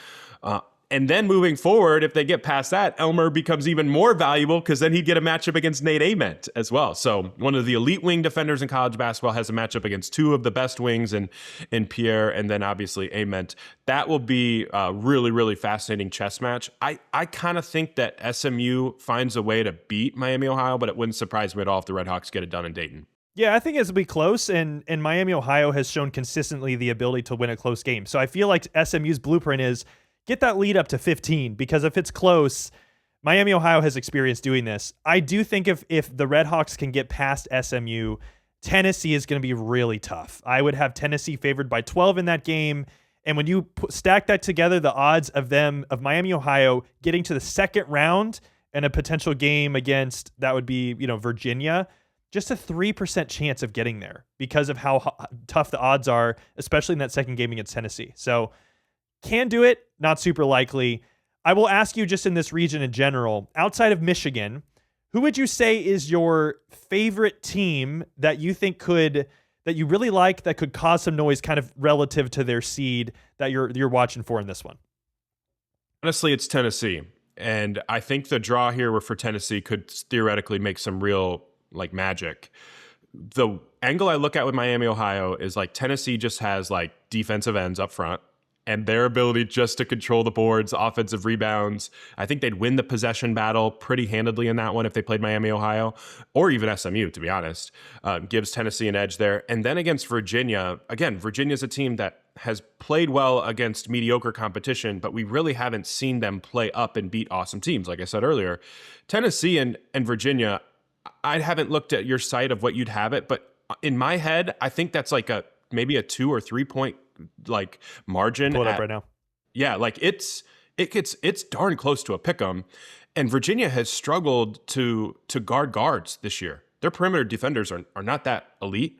And then moving forward, if they get past that, Elmer becomes even more valuable because then he'd get a matchup against Nate Ament as well. So one of the elite wing defenders in college basketball has a matchup against 2 of the best wings in Pierre and then obviously Ament. That will be a really, really fascinating chess match. I kind of think that SMU finds a way to beat Miami, Ohio, but it wouldn't surprise me at all if the Redhawks get it done in Dayton. Yeah, I think it'll be close, and Miami, Ohio has shown consistently the ability to win a close game. So I feel like SMU's blueprint is get that lead up to 15, because if it's close, Miami, Ohio has experience doing this. I do think if the Redhawks can get past SMU, Tennessee is going to be really tough. I would have Tennessee favored by 12 in that game. And when you stack that together, the odds of Miami, Ohio getting to the second round and a potential game against, that would be, Virginia, just a 3% chance of getting there because of how tough the odds are, especially in that second game against Tennessee. So can do it, not super likely. I will ask you just in this region in general, outside of Michigan, who would you say is your favorite team that you think that you really like, that could cause some noise kind of relative to their seed that you're watching for in this one? Honestly, it's Tennessee. And I think the draw here for Tennessee could theoretically make some real magic. The angle I look at with Miami, Ohio is Tennessee just has defensive ends up front. And their ability just to control the boards, offensive rebounds. I think they'd win the possession battle pretty handedly in that one if they played Miami, Ohio, or even SMU, to be honest. Gives Tennessee an edge there. And then against Virginia, again, Virginia's a team that has played well against mediocre competition, but we really haven't seen them play up and beat awesome teams, like I said earlier. Tennessee and Virginia, I haven't looked at your site of what you'd have it, but in my head, I think that's maybe a 2 or 3 point margin. Pull it up right now. Yeah, it's darn close to a pick 'em. And Virginia has struggled to guard guards this year. Their perimeter defenders are not that elite.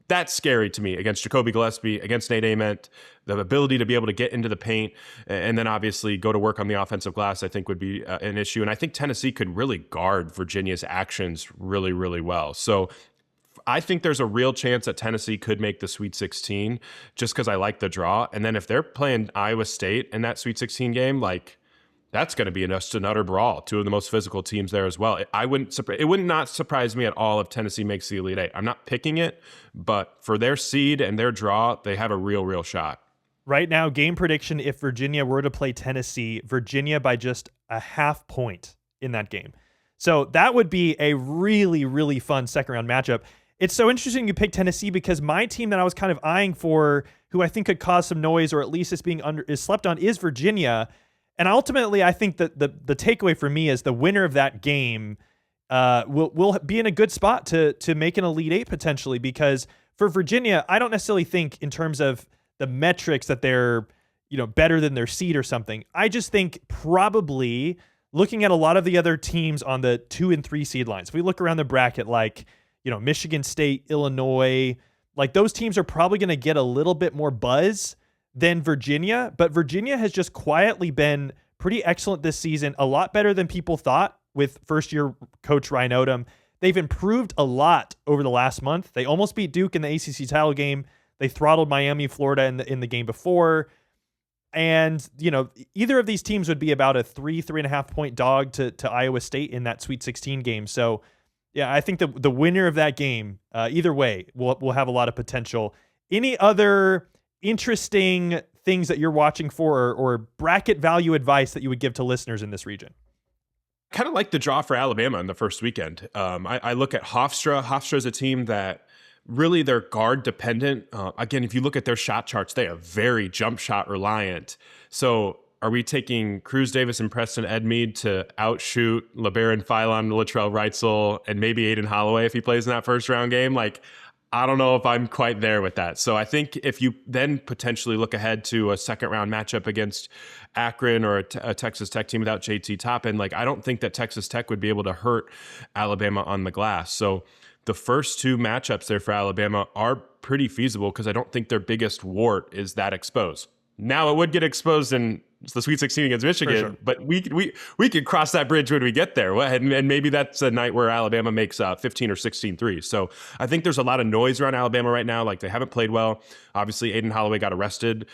That's scary to me against Jacoby Gillespie, against Nate Ament. The ability to be able to get into the paint and then obviously go to work on the offensive glass, I think would be an issue. And I think Tennessee could really guard Virginia's actions really, really well. So I think there's a real chance that Tennessee could make the Sweet 16 just because I like the draw. And then if they're playing Iowa State in that Sweet 16 game, that's going to be just an utter brawl. 2 of the most physical teams there as well. It would not surprise me at all if Tennessee makes the Elite Eight. I'm not picking it, but for their seed and their draw, they have a real shot. Right now, game prediction, if Virginia were to play Tennessee, Virginia by just a half point in that game. So that would be a really, really fun second-round matchup. It's so interesting you pick Tennessee because my team that I was kind of eyeing for, who I think could cause some noise or at least is slept on, is Virginia. And ultimately, I think that the takeaway for me is the winner of that game will be in a good spot to make an Elite Eight potentially, because for Virginia, I don't necessarily think in terms of the metrics that they're better than their seed or something. I just think probably looking at a lot of the other teams on the 2 and 3 seed lines, if we look around the bracket Michigan State, Illinois, those teams are probably going to get a little bit more buzz than Virginia, but Virginia has just quietly been pretty excellent this season, a lot better than people thought with first-year coach Ryan Odom. They've improved a lot over the last month. They almost beat Duke in the ACC title game. They throttled Miami, Florida in the game before. And, either of these teams would be about a 3.5 point dog to Iowa State in that Sweet 16 game. So, yeah, I think the winner of that game, either way, will have a lot of potential. Any other interesting things that you're watching for or bracket value advice that you would give to listeners in this region? Kind of like the draw for Alabama in the first weekend. I look at Hofstra. Hofstra is a team that really they're guard dependent. Again, if you look at their shot charts, they are very jump shot reliant. So are we taking Cruz Davis and Preston Edmeade to outshoot LeBaron Philon, Latrell Wrightsell, and maybe Aiden Holloway if he plays in that first round game? I don't know if I'm quite there with that. So I think if you then potentially look ahead to a second round matchup against Akron or a Texas Tech team without JT Toppin, I don't think that Texas Tech would be able to hurt Alabama on the glass. So the first two matchups there for Alabama are pretty feasible because I don't think their biggest wart is that exposed. Now it would get exposed in the Sweet 16 against Michigan, sure. But we could cross that bridge when we get there. And maybe that's a night where Alabama makes 15 or 16 threes. So I think there's a lot of noise around Alabama right now. They haven't played well. Obviously, Aiden Holloway got arrested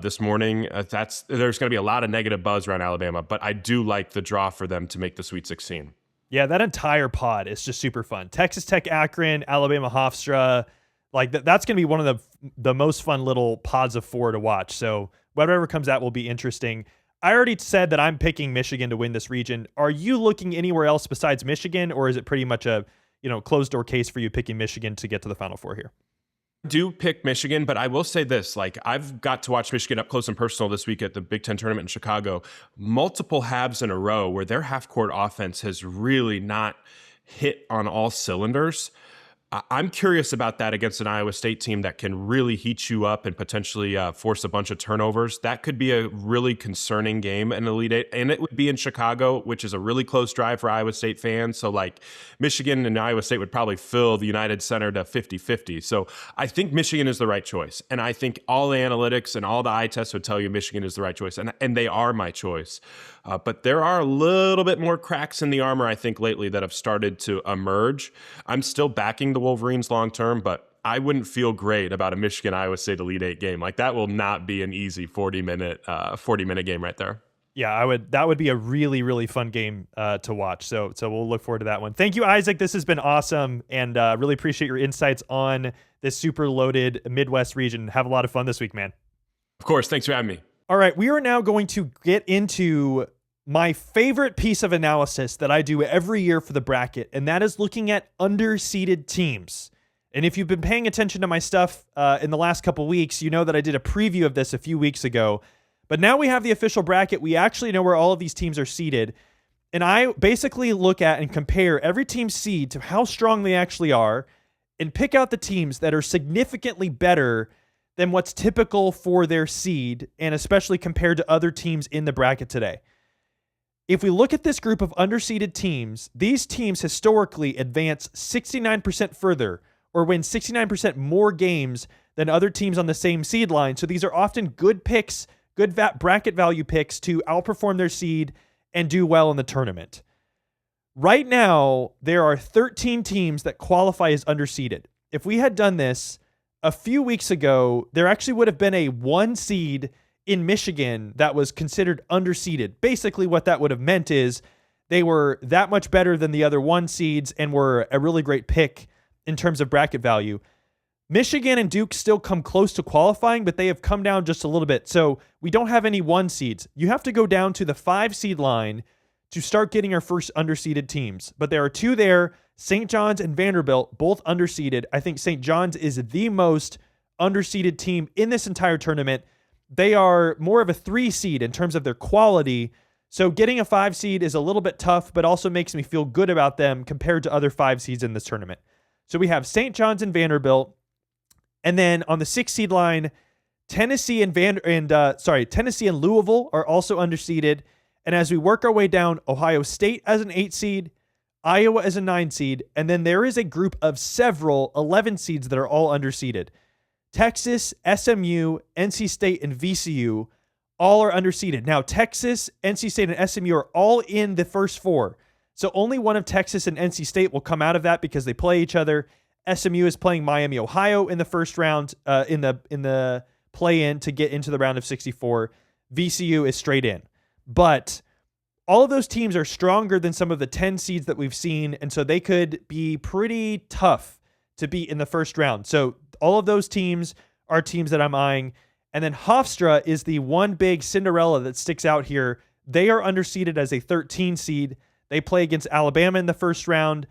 this morning. There's going to be a lot of negative buzz around Alabama, but I do like the draw for them to make the Sweet 16. Yeah, that entire pod is just super fun. Texas Tech, Akron, Alabama, Hofstra. That's going to be one of the most fun little pods of 4 to watch. So whatever comes out will be interesting. I already said that I'm picking Michigan to win this region. Are you looking anywhere else besides Michigan, or is it pretty much a closed door case for you picking Michigan to get to the Final Four here? I do pick Michigan, but I will say this, I've got to watch Michigan up close and personal this week at the Big Ten tournament in Chicago, multiple halves in a row where their half-court offense has really not hit on all cylinders. I'm curious about that against an Iowa State team that can really heat you up and potentially force a bunch of turnovers. That could be a really concerning game in Elite Eight, and it would be in Chicago, which is a really close drive for Iowa State fans. So Michigan and Iowa State would probably fill the United Center to 50-50. So I think Michigan is the right choice, and I think all the analytics and all the eye tests would tell you Michigan is the right choice, and they are my choice. But there are a little bit more cracks in the armor, I think, lately that have started to emerge. I'm still backing the Wolverines long term, but I wouldn't feel great about a Michigan-Iowa State Elite Eight game. That will not be an easy 40-minute game right there. Yeah, that would be a really, really fun game to watch. So we'll look forward to that one. Thank you, Isaac. This has been awesome, and really appreciate your insights on this super loaded Midwest region. Have a lot of fun this week, man. Of course. Thanks for having me. All right, we are now going to get into my favorite piece of analysis that I do every year for the bracket, and that is looking at underseeded teams. And if you've been paying attention to my stuff in the last couple weeks, you know that I did a preview of this a few weeks ago. But now we have the official bracket. We actually know where all of these teams are seeded. And I basically look at and compare every team's seed to how strong they actually are and pick out the teams that are significantly better than what's typical for their seed, and especially compared to other teams in the bracket today. If we look at this group of underseeded teams, these teams historically advance 69% further or win 69% more games than other teams on the same seed line. So these are often good picks, good bracket value picks to outperform their seed and do well in the tournament. Right now, there are 13 teams that qualify as underseeded. If we had done this a few weeks ago, there actually would have been a 1 seed in Michigan that was considered underseeded. Basically, what that would have meant is they were that much better than the other 1 seeds and were a really great pick in terms of bracket value. Michigan and Duke still come close to qualifying, but they have come down just a little bit. So we don't have any 1 seeds. You have to go down to the 5 seed line to start getting our first underseeded teams. But there are 2 there, St. John's and Vanderbilt, both underseeded. I think St. John's is the most underseeded team in this entire tournament. They are more of a 3 seed in terms of their quality. So getting a 5 seed is a little bit tough, but also makes me feel good about them compared to other 5 seeds in this tournament. So we have St. John's and Vanderbilt. And then on the 6 seed line, Tennessee and Louisville are also underseeded. And as we work our way down, Ohio State as an 8 seed, Iowa as a 9 seed, and then there is a group of several 11 seeds that are all underseeded. Texas, SMU, NC State, and VCU all are underseeded. Now, Texas, NC State, and SMU are all in the first 4. So only one of Texas and NC State will come out of that because they play each other. SMU is playing Miami, Ohio in the first round in the play-in to get into the round of 64. VCU is straight in. But all of those teams are stronger than some of the 10 seeds that we've seen, and so they could be pretty tough to beat in the first round. So all of those teams are teams that I'm eyeing. And then Hofstra is the one big Cinderella that sticks out here. They are underseeded as a 13 seed. They play against Alabama in the first round,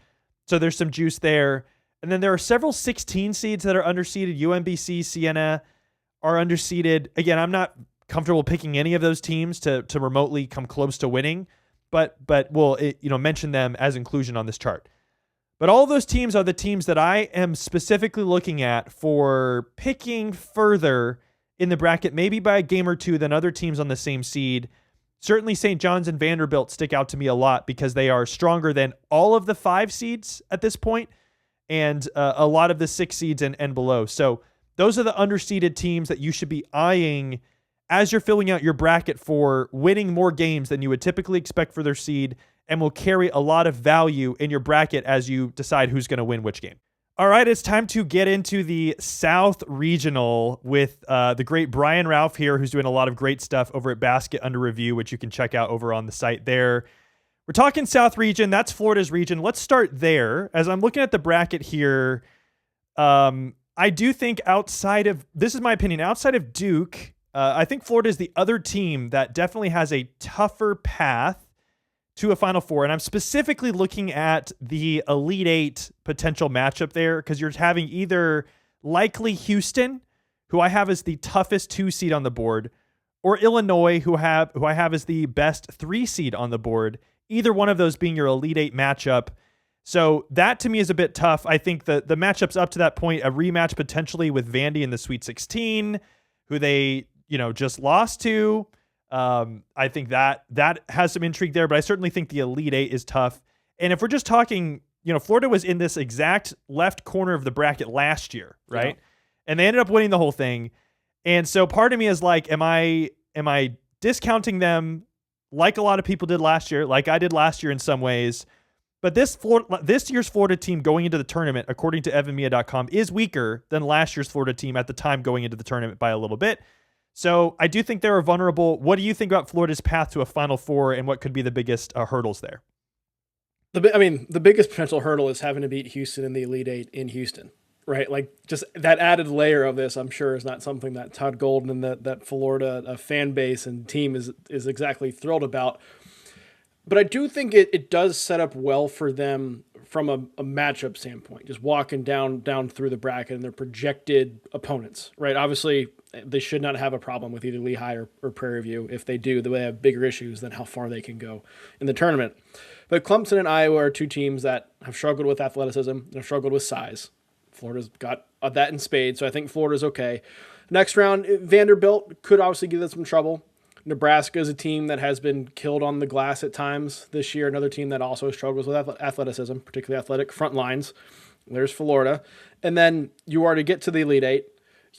so there's some juice there. And then there are several 16 seeds that are underseeded. UMBC, Siena are underseeded. Again, I'm not comfortable picking any of those teams to remotely come close to winning, but we'll mention them as inclusion on this chart. But all of those teams are the teams that I am specifically looking at for picking further in the bracket, maybe by a game or two than other teams on the same seed. Certainly St. John's and Vanderbilt stick out to me a lot because they are stronger than all of the 5 seeds at this point and a lot of the 6 seeds and below. So those are the underseeded teams that you should be eyeing as you're filling out your bracket for winning more games than you would typically expect for their seed, and will carry a lot of value in your bracket as you decide who's going to win which game. All right, it's time to get into the South Regional with the great Brian Rauf here, who's doing a lot of great stuff over at Basket Under Review, which you can check out over on the site there. We're talking South Region. That's Florida's region. Let's start there. As I'm looking at the bracket here, I do think this is my opinion, outside of Duke, I think Florida is the other team that definitely has a tougher path to a Final Four. And I'm specifically looking at the Elite Eight potential matchup there because you're having either likely Houston, who I have as the toughest 2 seed on the board, or Illinois, who I have as the best 3 seed on the board, either one of those being your Elite Eight matchup. So that to me is a bit tough. I think the matchups up to that point, a rematch potentially with Vandy in the Sweet 16, who they just lost to. I think that has some intrigue there, but I certainly think the Elite Eight is tough. And if we're just talking, Florida was in this exact left corner of the bracket last year, right? Yeah. And they ended up winning the whole thing. And so part of me is like, am I discounting them like a lot of people did last year, like I did last year in some ways? But this year's Florida team going into the tournament, according to EvanMiya.com, is weaker than last year's Florida team at the time going into the tournament by a little bit. So I do think they are vulnerable. What do you think about Florida's path to a Final Four and what could be the biggest hurdles there? The biggest potential hurdle is having to beat Houston in the Elite Eight in Houston, right? Like just that added layer of this, I'm sure, is not something that Todd Golden and that Florida fan base and team is exactly thrilled about. But I do think it does set up well for them from a matchup standpoint, just walking down through the bracket and their projected opponents, right? Obviously, they should not have a problem with either Lehigh or Prairie View. If they do, they have bigger issues than how far they can go in the tournament. But Clemson and Iowa are 2 teams that have struggled with athleticism and have struggled with size. Florida's got that in spades, so I think Florida's okay. Next round, Vanderbilt could obviously give them some trouble. Nebraska is a team that has been killed on the glass at times this year. Another team that also struggles with athleticism, particularly athletic front lines. There's Florida. And then you are to get to the Elite Eight.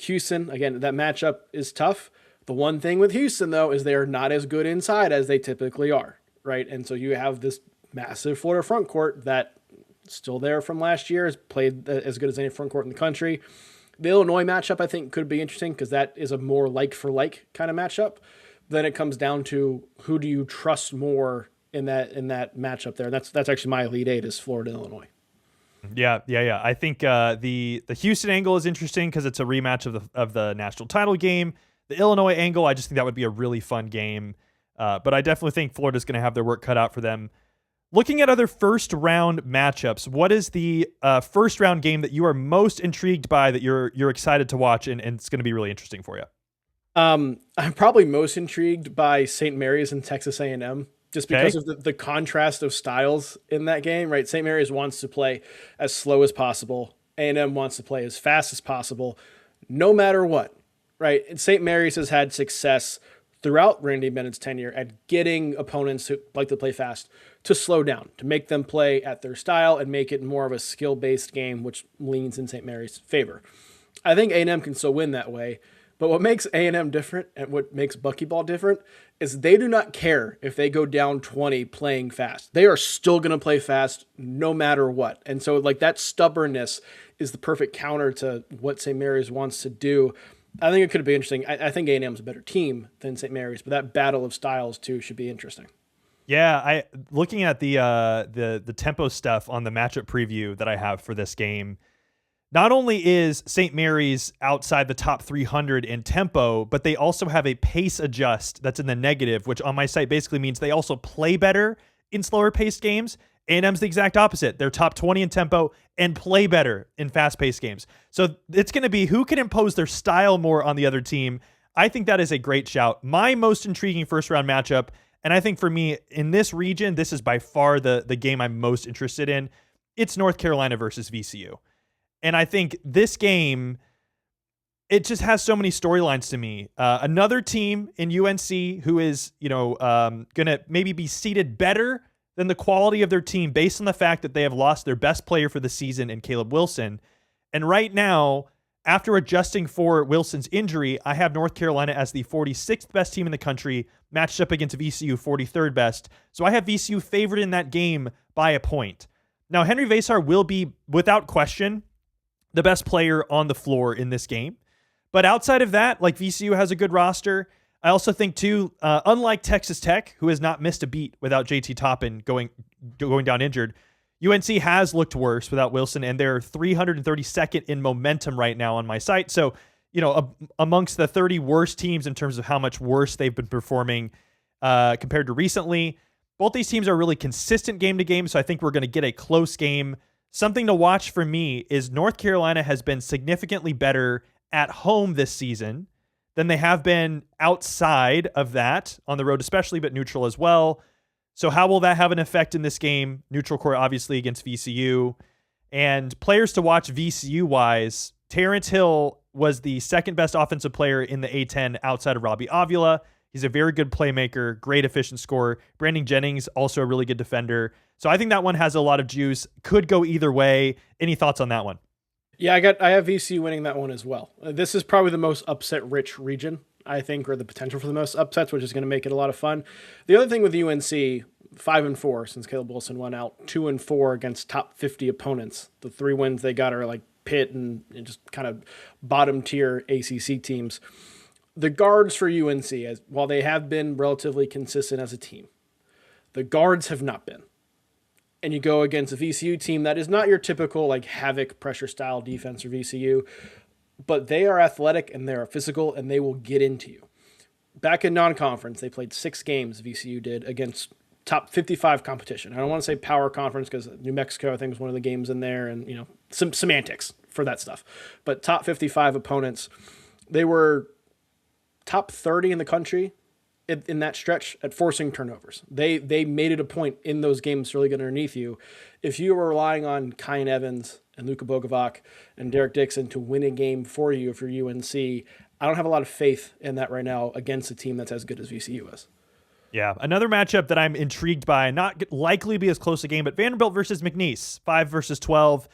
Houston, again, that matchup is tough. The one thing with Houston, though, is they are not as good inside as they typically are, right? And so you have this massive Florida front court that still there from last year, has played as good as any front court in the country. The Illinois matchup, I think, could be interesting because that is a more like-for-like kind of matchup. Then it comes down to who do you trust more in that matchup there. That's actually my Elite Eight is Florida, Illinois. Yeah. I think the Houston angle is interesting because it's a rematch of the national title game. The Illinois angle, I just think that would be a really fun game. But I definitely think Florida's going to have their work cut out for them. Looking at other first round matchups, what is the first round game that you are most intrigued by that you're excited to watch and it's going to be really interesting for you? I'm probably most intrigued by St. Mary's and Texas A&M just because of the contrast of styles in that game, right? St. Mary's wants to play as slow as possible. A&M wants to play as fast as possible, no matter what, right? And St. Mary's has had success throughout Randy Bennett's tenure at getting opponents who like to play fast to slow down, to make them play at their style and make it more of a skill-based game, which leans in St. Mary's favor. I think A&M can still win that way, But what makes A&M different and what makes Buckyball different is they do not care if they go down 20 playing fast. They are still going to play fast no matter what. And so like that stubbornness is the perfect counter to what St. Mary's wants to do. I think it could be interesting. I think A&M is a better team than St. Mary's, but that battle of styles too should be interesting. Yeah, looking at the tempo stuff on the matchup preview that I have for this game, not only is St. Mary's outside the top 300 in tempo, but they also have a pace adjust that's in the negative, which on my site basically means they also play better in slower paced games. A&M's the exact opposite. They're top 20 in tempo and play better in fast paced games. So it's going to be who can impose their style more on the other team. I think that is a great shout. My most intriguing first round matchup, and I think for me in this region, this is by far the game I'm most interested in. It's North Carolina versus VCU. And I think this game, it just has so many storylines to me. Another team in UNC who is, going to maybe be seated better than the quality of their team based on the fact that they have lost their best player for the season in Caleb Wilson. And right now, after adjusting for Wilson's injury, I have North Carolina as the 46th best team in the country, matched up against VCU 43rd best. So I have VCU favored in that game by a point. Now, Henry Vasar will be, without question, the best player on the floor in this game. But outside of that, like VCU has a good roster. I also think too, unlike Texas Tech, who has not missed a beat without JT Toppin going down injured, UNC has looked worse without Wilson, and they're 332nd in momentum right now on my site. So, amongst the 30 worst teams in terms of how much worse they've been performing compared to recently. Both these teams are really consistent game to game, so I think we're going to get a close game. Something to watch for me is North Carolina has been significantly better at home this season than they have been outside of that, on the road especially, but neutral as well. So how will that have an effect in this game? Neutral court, obviously, against VCU. And players to watch VCU-wise, Terrence Hill was the second best offensive player in the A10 outside of Robbie Avila. He's a very good playmaker, great efficient scorer. Brandon Jennings, also a really good defender. So I think that one has a lot of juice. Could go either way. Any thoughts on that one? Yeah, I have VCU winning that one as well. This is probably the most upset-rich region, I think, or the potential for the most upsets, which is going to make it a lot of fun. The other thing with UNC, 5-4 since Caleb Wilson went out, 2-4 against top 50 opponents. The 3 wins they got are like Pitt and just kind of bottom-tier ACC teams. The guards for UNC, while they have been relatively consistent as a team, the guards have not been. And you go against a VCU team that is not your typical like havoc pressure style defense for VCU, but they are athletic and they are physical and they will get into you. Back in non-conference, they played 6 games, VCU did, against top 55 competition. I don't want to say power conference because New Mexico, I think, was one of the games in there, and some semantics for that stuff. But top 55 opponents, they were top 30 in the country in that stretch at forcing turnovers. They made it a point in those games to really get underneath you. If you were relying on Kyan Evans and Luka Bogovac and Derek Dixon to win a game for you if you're UNC, I don't have a lot of faith in that right now against a team that's as good as VCU is. Yeah, another matchup that I'm intrigued by, not likely to be as close a game, but Vanderbilt versus McNeese, 5 versus 12.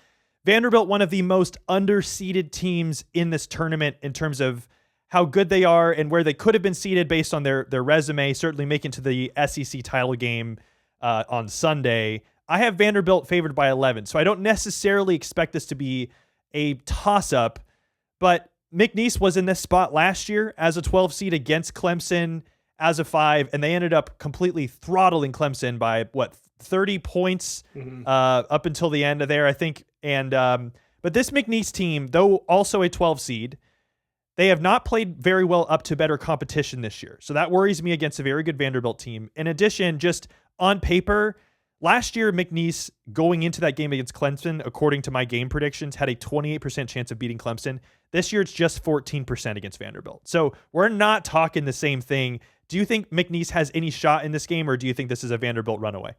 Vanderbilt, one of the most underseeded teams in this tournament in terms of how good they are and where they could have been seeded based on their resume, certainly making to the SEC title game on Sunday. I have Vanderbilt favored by 11, so I don't necessarily expect this to be a toss-up, but McNeese was in this spot last year as a 12 seed against Clemson as a 5, and they ended up completely throttling Clemson by, 30 points up until the end of there, I think. And but this McNeese team, though also a 12 seed, they have not played very well up to better competition this year. So that worries me against a very good Vanderbilt team. In addition, just on paper, last year, McNeese, going into that game against Clemson, according to my game predictions, had a 28% chance of beating Clemson. This year, it's just 14% against Vanderbilt. So we're not talking the same thing. Do you think McNeese has any shot in this game, or do you think this is a Vanderbilt runaway?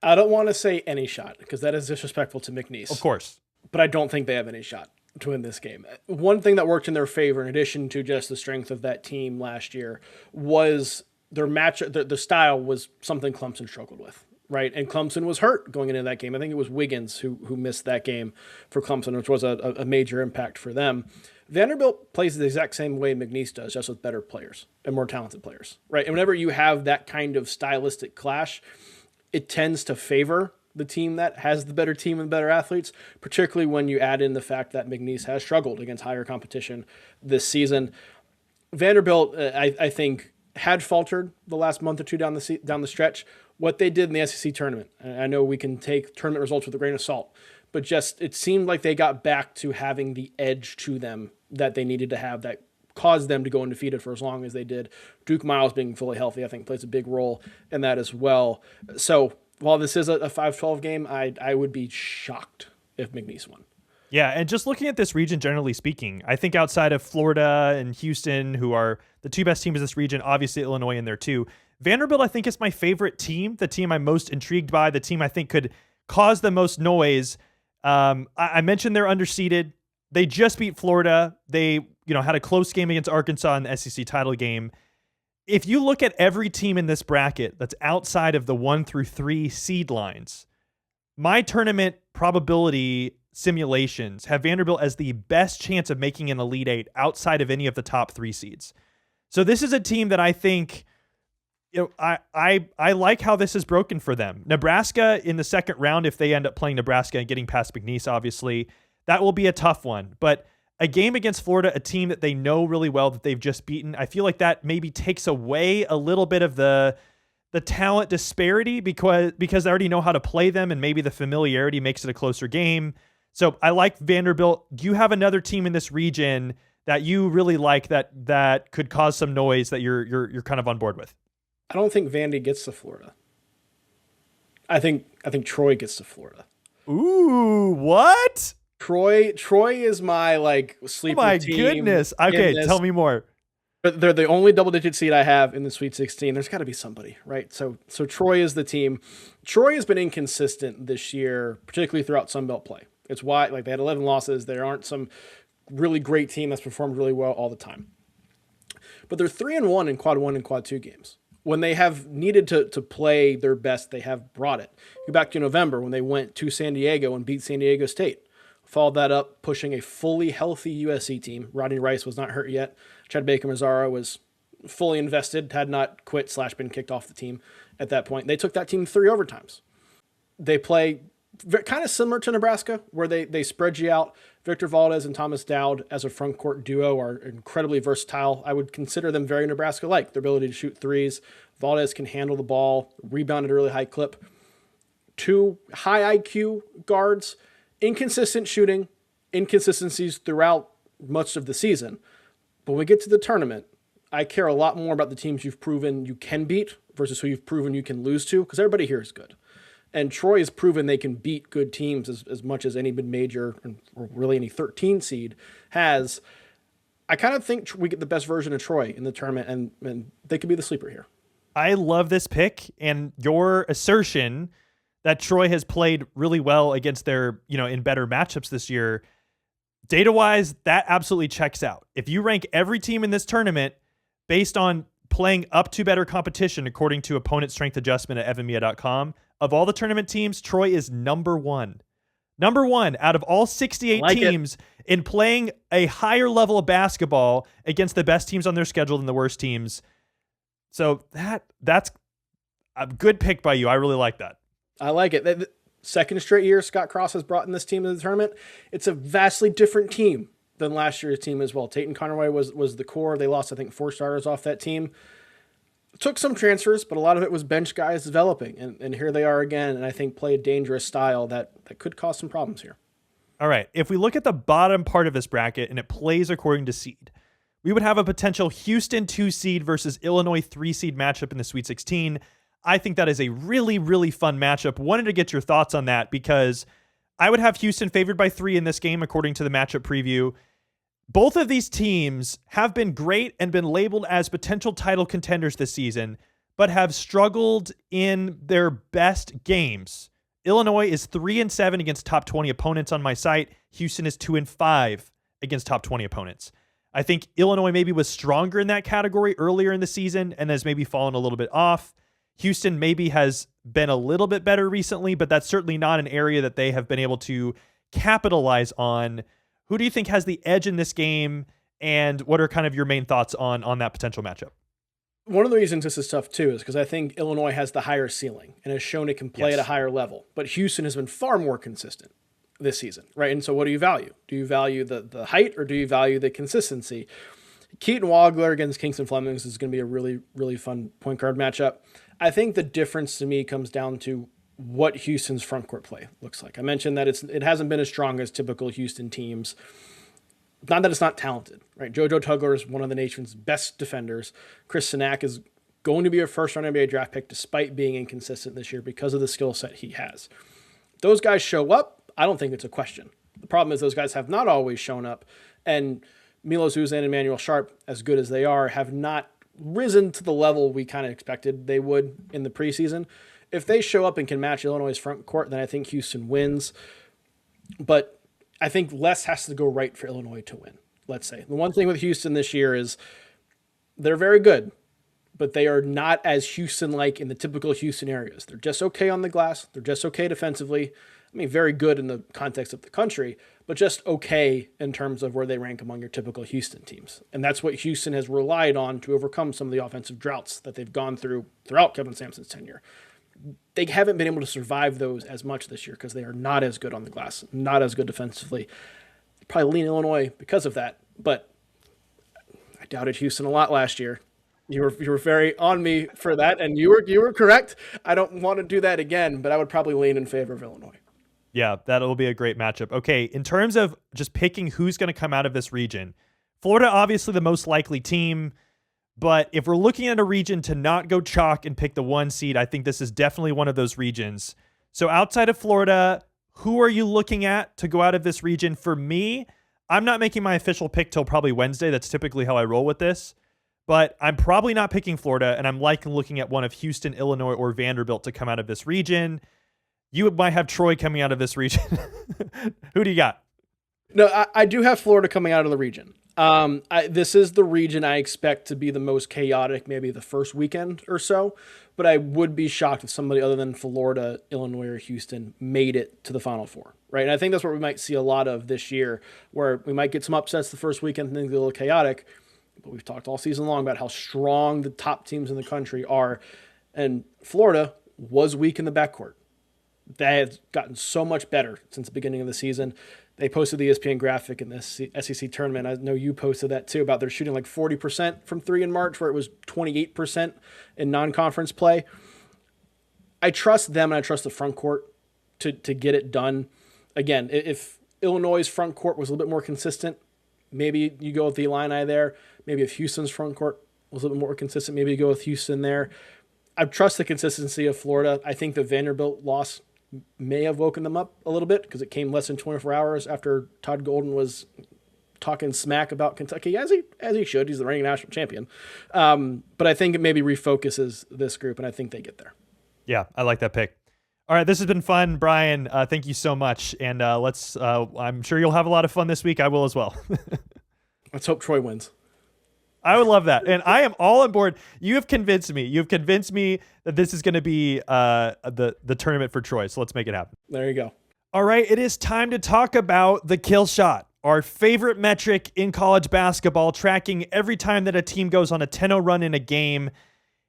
I don't want to say any shot because that is disrespectful to McNeese. Of course. But I don't think they have any shot to win this game. One thing that worked in their favor, in addition to just the strength of that team last year, was their match. The style was something Clemson struggled with, right? And Clemson was hurt going into that game. I think it was Wiggins who missed that game for Clemson, which was a major impact for them. Vanderbilt plays the exact same way McNeese does, just with better players and more talented players, right? And whenever you have that kind of stylistic clash, it tends to favor the team that has the better team and better athletes, particularly when you add in the fact that McNeese has struggled against higher competition this season. Vanderbilt, I think, had faltered the last month or two down the stretch. What they did in the SEC tournament, I know we can take tournament results with a grain of salt, but just it seemed like they got back to having the edge to them that they needed to have that caused them to go undefeated for as long as they did. Duke Miles being fully healthy, I think, plays a big role in that as well. So while this is a 5-12 game, I would be shocked if McNeese won. Yeah, and just looking at this region, generally speaking, I think outside of Florida and Houston, who are the two best teams in this region, obviously Illinois in there too, Vanderbilt, I think, is my favorite team, the team I'm most intrigued by, the team I think could cause the most noise. I mentioned they're underseeded. They just beat Florida. They had a close game against Arkansas in the SEC title game. If you look at every team in this bracket that's outside of the 1 through 3 seed lines, my tournament probability simulations have Vanderbilt as the best chance of making an Elite Eight outside of any of the top 3 seeds. So this is a team that I think, I like how this is broken for them. Nebraska in the second round, if they end up playing Nebraska and getting past McNeese, obviously, that will be a tough one. But a game against Florida, a team that they know really well that they've just beaten, I feel like that maybe takes away a little bit of the talent disparity because they already know how to play them, and maybe the familiarity makes it a closer game. So I like Vanderbilt. Do you have another team in this region that you really like that could cause some noise that you're kind of on board with? I don't think Vandy gets to Florida. I think Troy gets to Florida. Ooh, what? Troy is my sleeper team. Oh my goodness. Okay, tell me more. But they're the only double-digit seed I have in the Sweet 16. There's got to be somebody, right? So Troy is the team. Troy has been inconsistent this year, particularly throughout Sun Belt play. It's why they had 11 losses. There aren't some really great team that's performed really well all the time. But they're 3-1 in quad 1 and quad 2 games. When they have needed to play their best, they have brought it. Go back to November when they went to San Diego and beat San Diego State. Followed that up, pushing a fully healthy USC team. Rodney Rice was not hurt yet. Chad Baker-Mazara was fully invested, had not quit / been kicked off the team at that point. They took that team 3 overtimes. They play kind of similar to Nebraska, where they spread you out. Victor Valdez and Thomas Dowd as a front court duo are incredibly versatile. I would consider them very Nebraska-like. Their ability to shoot threes. Valdez can handle the ball, rebound at a really high clip. 2 high IQ guards, inconsistent shooting, inconsistencies throughout much of the season. But when we get to the tournament, I care a lot more about the teams you've proven you can beat versus who you've proven you can lose to, because everybody here is good. And Troy has proven they can beat good teams as much as any mid-major, or really any 13 seed has. I kind of think we get the best version of Troy in the tournament, and they could be the sleeper here. I love this pick, and your assertion that Troy has played really well against their, in better matchups this year, data-wise, that absolutely checks out. If you rank every team in this tournament based on playing up to better competition according to opponent strength adjustment at EvanMiya.com, of all the tournament teams, Troy is number 1. Number 1 out of all 68 teams in playing a higher level of basketball against the best teams on their schedule than the worst teams. So that's a good pick by you. I really like that. I like it. The second straight year Scott Cross has brought in this team to the tournament. It's a vastly different team than last year's team as well. Tayton Conaway was the core. They lost, I think, 4 starters off that team. Took some transfers, but a lot of it was bench guys developing. And here they are again, and I think play a dangerous style that could cause some problems here. All right. If we look at the bottom part of this bracket and it plays according to seed, we would have a potential Houston 2 seed versus Illinois 3 seed matchup in the Sweet 16. I think that is a really, really fun matchup. Wanted to get your thoughts on that because I would have Houston favored by 3 in this game, according to the matchup preview. Both of these teams have been great and been labeled as potential title contenders this season, but have struggled in their best games. Illinois is 3-7 against top 20 opponents on my site. Houston is 2-5 against top 20 opponents. I think Illinois maybe was stronger in that category earlier in the season and has maybe fallen a little bit off. Houston maybe has been a little bit better recently, but that's certainly not an area that they have been able to capitalize on Who do you think has the edge in this game, and what are kind of your main thoughts on that potential matchup? One of the reasons this is tough too is because I think Illinois has the higher ceiling and has shown it can play at a higher level, but Houston has been far more consistent this season, right? And so what do you value? Do you value the height, or do you value the consistency? Keaton Wagler against Kingston Flemings is going to be a really, really fun point guard matchup. I think the difference to me comes down to what Houston's front court play looks like. I mentioned that it hasn't been as strong as typical Houston teams. Not that it's not talented, right? JoJo Tugler is one of the nation's best defenders. Chris Sinak is going to be a first-round NBA draft pick despite being inconsistent this year because of the skill set he has. Those guys show up, I don't think it's a question. The problem is those guys have not always shown up, and Milos Uzan and Emmanuel Sharp, as good as they are, have not risen to the level we kind of expected they would in the preseason. If they show up and can match Illinois' front court, then I think Houston wins. But I think less has to go right for Illinois to win, let's say. The one thing with Houston this year is they're very good, but they are not as Houston-like in the typical Houston areas. They're just okay on the glass. They're just okay defensively. I mean, very good in the context of the country, but just okay in terms of where they rank among your typical Houston teams. And that's what Houston has relied on to overcome some of the offensive droughts that they've gone through throughout Kevin Sampson's tenure. They haven't been able to survive those as much this year because they are not as good on the glass, not as good defensively. Probably lean Illinois because of that, but I doubted Houston a lot last year. You were very on me for that, and you were correct. I don't want to do that again, but I would probably lean in favor of Illinois. Yeah, that'll be a great matchup. Okay, in terms of just picking who's going to come out of this region, Florida obviously the most likely team, but if we're looking at a region to not go chalk and pick the 1 seed, I think this is definitely one of those regions. So outside of Florida, who are you looking at to go out of this region? For me, I'm not making my official pick till probably Wednesday. That's typically how I roll with this. But I'm probably not picking Florida, and I'm likely looking at one of Houston, Illinois, or Vanderbilt to come out of this region. You might have Troy coming out of this region. Who do you got? No, I do have Florida coming out of the region. This is the region I expect to be the most chaotic, maybe the first weekend or so. But I would be shocked if somebody other than Florida, Illinois, or Houston made it to the Final Four, right? And I think that's what we might see a lot of this year, where we might get some upsets the first weekend and things get a little chaotic. But we've talked all season long about how strong the top teams in the country are. And Florida was weak in the backcourt. They have gotten so much better since the beginning of the season. They posted the ESPN graphic in this SEC tournament. I know you posted that too, about they're shooting like 40% from 3 in March, where it was 28% in non-conference play. I trust them, and I trust the front court to get it done. Again, if Illinois' front court was a little bit more consistent, maybe you go with the Illini there. Maybe if Houston's front court was a little bit more consistent, maybe you go with Houston there. I trust the consistency of Florida. I think the Vanderbilt loss may have woken them up a little bit because it came less than 24 hours after Todd Golden was talking smack about Kentucky, as he should. He's the reigning national champion. But I think it maybe refocuses this group, and I think they get there. Yeah, I like that pick. All right, this has been fun, Brian. Thank you so much. And I'm sure you'll have a lot of fun this week. I will as well. Let's hope Troy wins. I would love that. And I am all on board. You have convinced me. You've convinced me that this is going to be the tournament for Troy. So let's make it happen. There you go. All right, it is time to talk about the kill shot, our favorite metric in college basketball, tracking every time that a team goes on a 10-0 run in a game.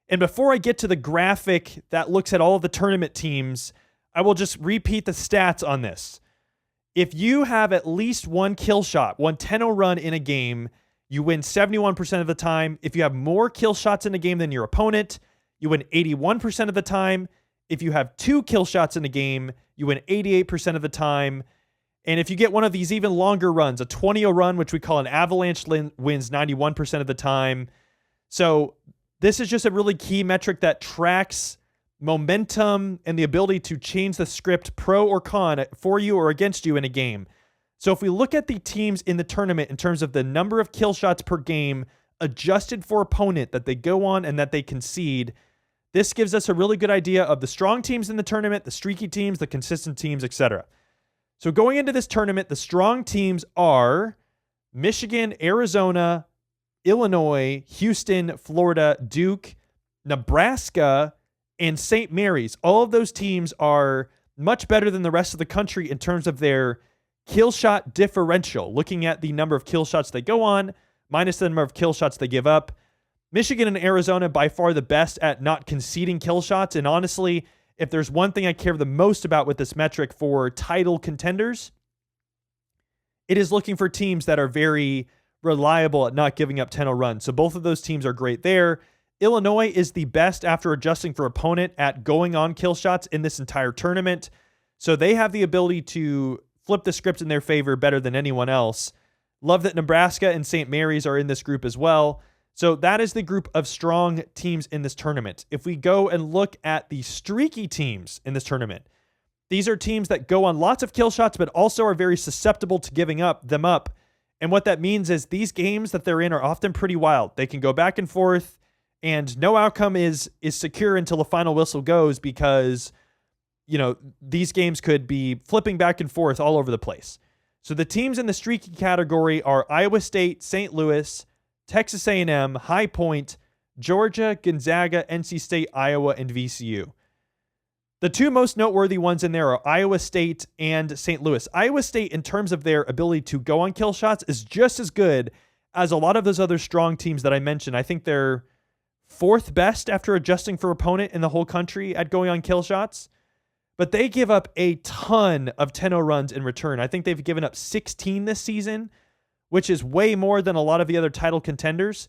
And before I get to the graphic that looks at all of the tournament teams, I will just repeat the stats on this. If you have at least one kill shot, one 10-0 run in a game, you win 71% of the time. If you have more kill shots in a game than your opponent, you win 81% of the time. If you have 2 kill shots in a game, you win 88% of the time. And if you get one of these even longer runs, a 20-0 run, which we call an avalanche, wins 91% of the time. So this is just a really key metric that tracks momentum and the ability to change the script pro or con for you or against you in a game. So if we look at the teams in the tournament in terms of the number of kill shots per game adjusted for opponent that they go on and that they concede, this gives us a really good idea of the strong teams in the tournament, the streaky teams, the consistent teams, etc. So going into this tournament, the strong teams are Michigan, Arizona, Illinois, Houston, Florida, Duke, Nebraska, and St. Mary's. All of those teams are much better than the rest of the country in terms of their kill shot differential, looking at the number of kill shots they go on minus the number of kill shots they give up. Michigan and Arizona by far the best at not conceding kill shots. And honestly, if there's one thing I care the most about with this metric for title contenders, it is looking for teams that are very reliable at not giving up 10-0 runs. So both of those teams are great there. Illinois is the best after adjusting for opponent at going on kill shots in this entire tournament. So they have the ability to flip the script in their favor better than anyone else. Love that Nebraska and St. Mary's are in this group as well. So that is the group of strong teams in this tournament. If we go and look at the streaky teams in this tournament, these are teams that go on lots of kill shots, but also are very susceptible to giving them up. And what that means is these games that they're in are often pretty wild. They can go back and forth, and no outcome is secure until the final whistle goes because, these games could be flipping back and forth all over the place. So the teams in the streaky category are Iowa State, St. Louis, Texas A&M, High Point, Georgia, Gonzaga, NC State, Iowa, and VCU. The two most noteworthy ones in there are Iowa State and St. Louis. Iowa State, in terms of their ability to go on kill shots, is just as good as a lot of those other strong teams that I mentioned. I think they're fourth best after adjusting for opponent in the whole country at going on kill shots. But they give up a ton of 10-0 runs in return. I think they've given up 16 this season, which is way more than a lot of the other title contenders.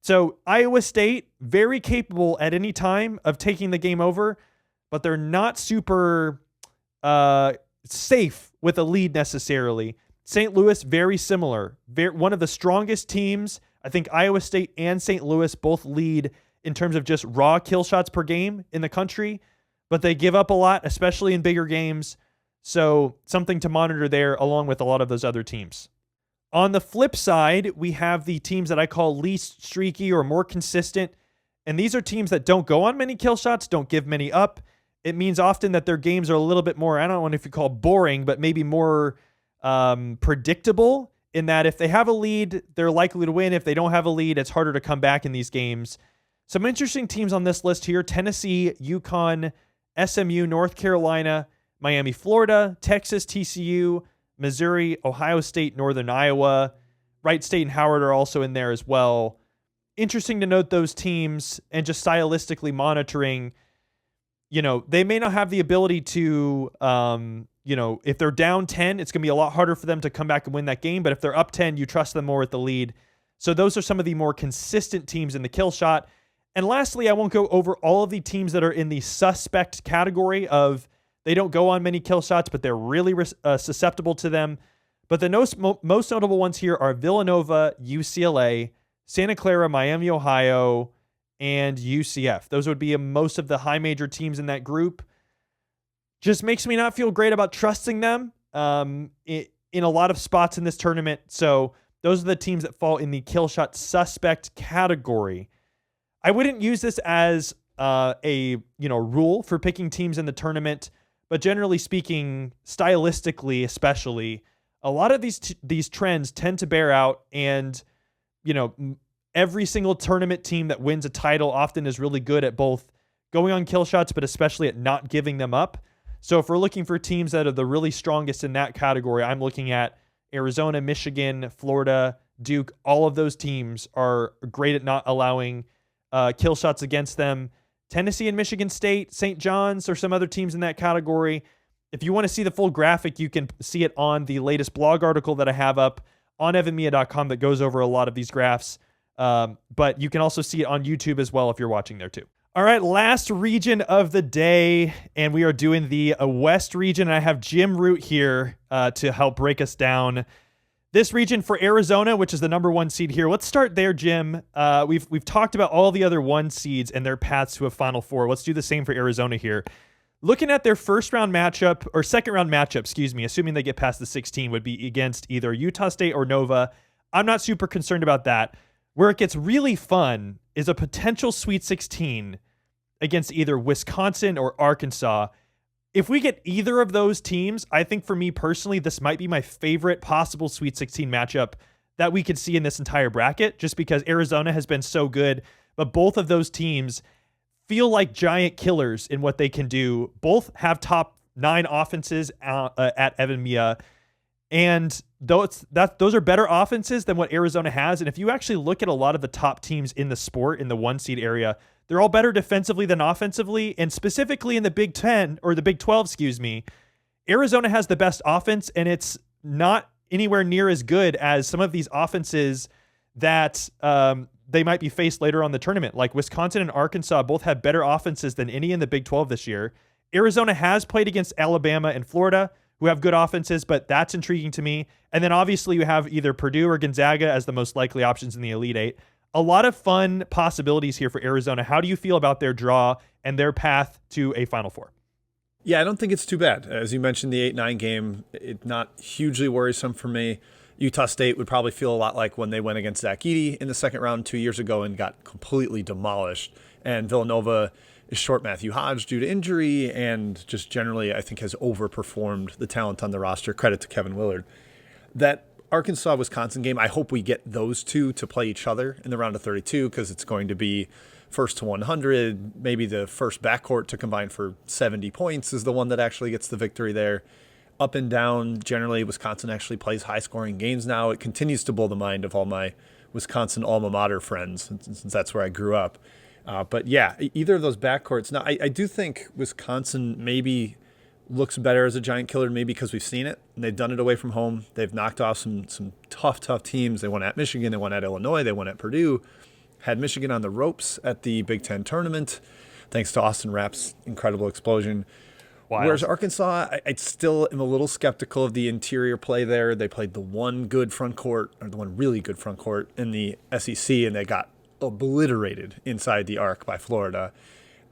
So Iowa State, very capable at any time of taking the game over, but they're not super safe with a lead necessarily. St. Louis, very similar. One of the strongest teams. I think Iowa State and St. Louis both lead in terms of just raw kill shots per game in the country, but they give up a lot, especially in bigger games. So something to monitor there along with a lot of those other teams. On the flip side, we have the teams that I call least streaky or more consistent. And these are teams that don't go on many kill shots, don't give many up. It means often that their games are a little bit more, I don't know if you call boring, but maybe more predictable in that if they have a lead, they're likely to win. If they don't have a lead, it's harder to come back in these games. Some interesting teams on this list here: Tennessee, UConn, SMU, North Carolina, Miami, Florida, Texas, TCU, Missouri, Ohio State, Northern Iowa. Wright State and Howard are also in there as well. Interesting to note those teams and just stylistically monitoring, they may not have the ability to, if they're down 10, it's going to be a lot harder for them to come back and win that game. But if they're up 10, you trust them more at the lead. So those are some of the more consistent teams in the kill shot. And lastly, I won't go over all of the teams that are in the suspect category of they don't go on many kill shots, but they're really susceptible to them. But the most notable ones here are Villanova, UCLA, Santa Clara, Miami, Ohio, and UCF. Those would be most of the high major teams in that group. Just makes me not feel great about trusting them in a lot of spots in this tournament. So those are the teams that fall in the kill shot suspect category. I wouldn't use this as a rule for picking teams in the tournament, but generally speaking, stylistically especially, a lot of these trends tend to bear out, and every single tournament team that wins a title often is really good at both going on kill shots, but especially at not giving them up. So if we're looking for teams that are the really strongest in that category, I'm looking at Arizona, Michigan, Florida, Duke. All of those teams are great at not allowing kill shots against them. Tennessee and Michigan State, St. John's, or some other teams in that category. If you want to see the full graphic, you can see it on the latest blog article that I have up on evanmiya.com that goes over a lot of these graphs. But you can also see it on YouTube as well if you're watching there too. All right, last region of the day, and we are doing the West region. I have Jim Root here to help break us down this region for Arizona, which is the number 1 seed here. Let's start there, Jim. We've talked about all the other 1 seeds and their paths to a Final Four. Let's do the same for Arizona here. Looking at their second round matchup, assuming they get past the 16, would be against either Utah State or Nova. I'm not super concerned about that. Where it gets really fun is a potential Sweet 16 against either Wisconsin or Arkansas. If we get either of those teams, I think for me personally, this might be my favorite possible Sweet 16 matchup that we could see in this entire bracket, just because Arizona has been so good, but both of those teams feel like giant killers in what they can do. Both have top 9 offenses at EvanMiya. And those are better offenses than what Arizona has. And if you actually look at a lot of the top teams in the sport in the 1 seed area, they're all better defensively than offensively. And specifically in the Big 10 or the Big 12, excuse me, Arizona has the best offense, and it's not anywhere near as good as some of these offenses that they might be faced later on in the tournament. Like Wisconsin and Arkansas both have better offenses than any in the Big 12 this year. Arizona has played against Alabama and Florida, who have good offenses, but that's intriguing to me. And then obviously you have either Purdue or Gonzaga as the most likely options in the Elite Eight. A lot of fun possibilities here for Arizona. How do you feel about their draw and their path to a Final Four? Yeah, I don't think it's too bad. As you mentioned, the 8-9 game, it's not hugely worrisome for me. Utah State would probably feel a lot like when they went against Zach Edey in the second round 2 years ago and got completely demolished. And Villanova is short Matthew Hodge due to injury and just generally, I think, has overperformed the talent on the roster. Credit to Kevin Willard. That Arkansas-Wisconsin game, I hope we get those two to play each other in the round of 32 because it's going to be first to 100, maybe the first backcourt to combine for 70 points is the one that actually gets the victory there. Up and down, generally, Wisconsin actually plays high-scoring games now. It continues to blow the mind of all my Wisconsin alma mater friends, since that's where I grew up. But yeah, either of those backcourts. Now, I do think Wisconsin maybe looks better as a giant killer, maybe because we've seen it. And they've done it away from home. They've knocked off some tough teams. They won at Michigan. They won at Illinois. They won at Purdue. Had Michigan on the ropes at the Big Ten tournament, thanks to Austin Rapp's incredible explosion. Wild. Whereas Arkansas, I still am a little skeptical of the interior play there. They played the one good front court, or the one really good front court in the SEC, and they got obliterated inside the arc by Florida.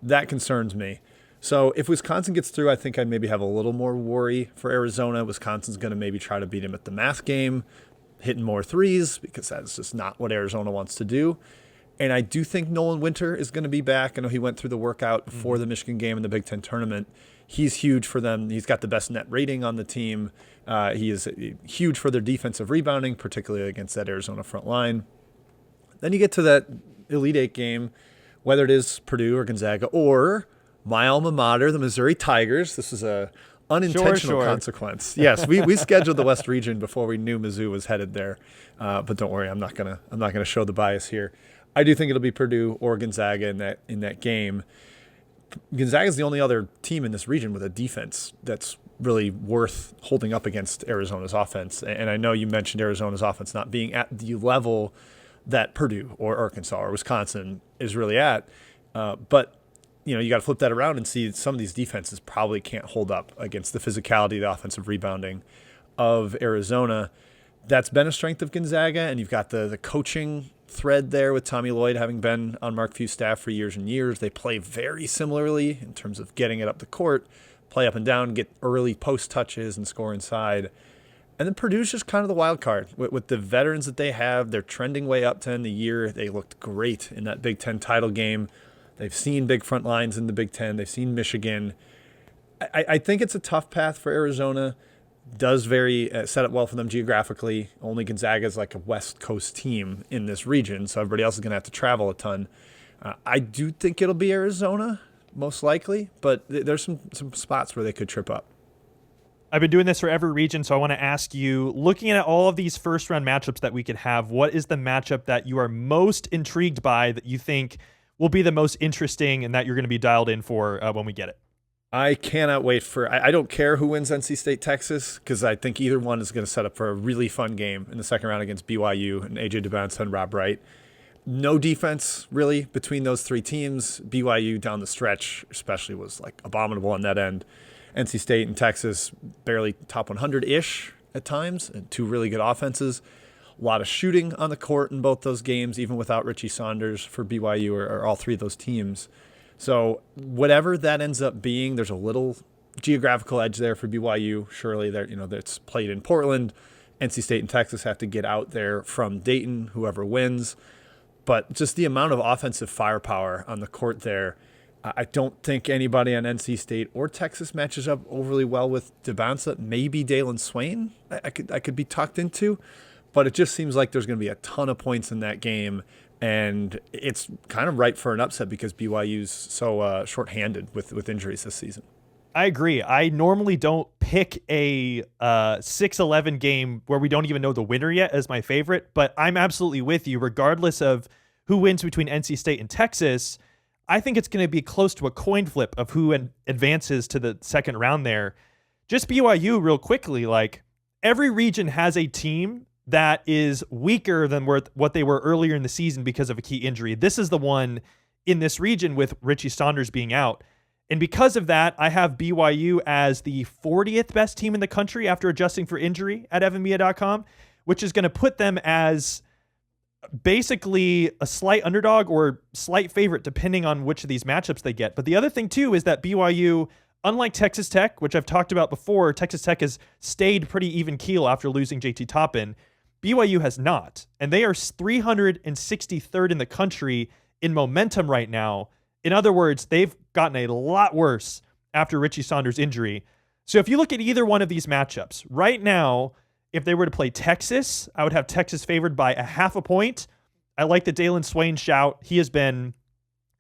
That concerns me. So if Wisconsin gets through, I think I'd maybe have a little more worry for Arizona. Wisconsin's going to maybe try to beat him at the math game, hitting more threes, because that's just not what Arizona wants to do. And I do think Nolan Winter is going to be back. I know he went through the workout before the Michigan game in the Big Ten tournament. He's huge for them. He's got the best net rating on the team. He is huge for their defensive rebounding, particularly against that Arizona front line. Then you get to that Elite Eight game, whether it is Purdue or Gonzaga or my alma mater, the Missouri Tigers. This is a unintentional consequence. Yes, we scheduled the West Region before we knew Mizzou was headed there. But don't worry, I'm not gonna show the bias here. I do think it'll be Purdue or Gonzaga in that game. Gonzaga is the only other team in this region with a defense that's really worth holding up against Arizona's offense. And I know you mentioned Arizona's offense not being at the level that Purdue or Arkansas or Wisconsin is really at. But you got to flip that around and see some of these defenses probably can't hold up against the physicality, the offensive rebounding of Arizona. That's been a strength of Gonzaga, and you've got the coaching thread there with Tommy Lloyd having been on Mark Few's staff for years and years. They play very similarly in terms of getting it up the court, play up and down, get early post touches and score inside. And then Purdue's just kind of the wild card. With the veterans that they have, they're trending way up to end the year. They looked great in that Big Ten title game. They've seen big front lines in the Big Ten. They've seen Michigan. I think it's a tough path for Arizona. Does very set up well for them geographically. Only Gonzaga is like a West Coast team in this region, so everybody else is going to have to travel a ton. I do think it'll be Arizona, most likely, but there's some spots where they could trip up. I've been doing this for every region, so I want to ask you, looking at all of these first-round matchups that we could have, what is the matchup that you are most intrigued by that you think will be the most interesting and that you're going to be dialed in for when we get it? I cannot wait for – I don't care who wins NC State, Texas, because I think either one is going to set up for a really fun game in the second round against BYU and A.J. Dubance and Rob Wright. No defense, really, between those three teams. BYU down the stretch especially was, like, abominable on that end. NC State and Texas barely top 100-ish at times, and two really good offenses. A lot of shooting on the court in both those games, even without Richie Saunders for BYU or all three of those teams. So whatever that ends up being, there's a little geographical edge there for BYU. Surely, that's played in Portland. NC State and Texas have to get out there from Dayton, whoever wins. But just the amount of offensive firepower on the court there, I don't think anybody on NC State or Texas matches up overly well with Dubance. Maybe Dalen Swain I could be tucked into. But it just seems like there's going to be a ton of points in that game. And it's kind of ripe for an upset because BYU's so shorthanded with injuries this season. I agree. I normally don't pick a 6-11 game where we don't even know the winner yet as my favorite, but I'm absolutely with you. Regardless of who wins between NC State and Texas, I think it's going to be close to a coin flip of who advances to the second round there. Just BYU real quickly, like every region has a team that is weaker than what they were earlier in the season because of a key injury. This is the one in this region with Richie Saunders being out. And because of that, I have BYU as the 40th best team in the country after adjusting for injury at evanmiya.com, which is going to put them as basically a slight underdog or slight favorite depending on which of these matchups they get. But the other thing too is that BYU, unlike Texas Tech, which I've talked about before, Texas Tech has stayed pretty even keel after losing JT Toppin. BYU has not, and they are 363rd in the country in momentum right now. In other words, they've gotten a lot worse after Richie Saunders' injury. So if you look at either one of these matchups, right now, if they were to play Texas, I would have Texas favored by a half a point. I like the Dalen Swain shout. He has been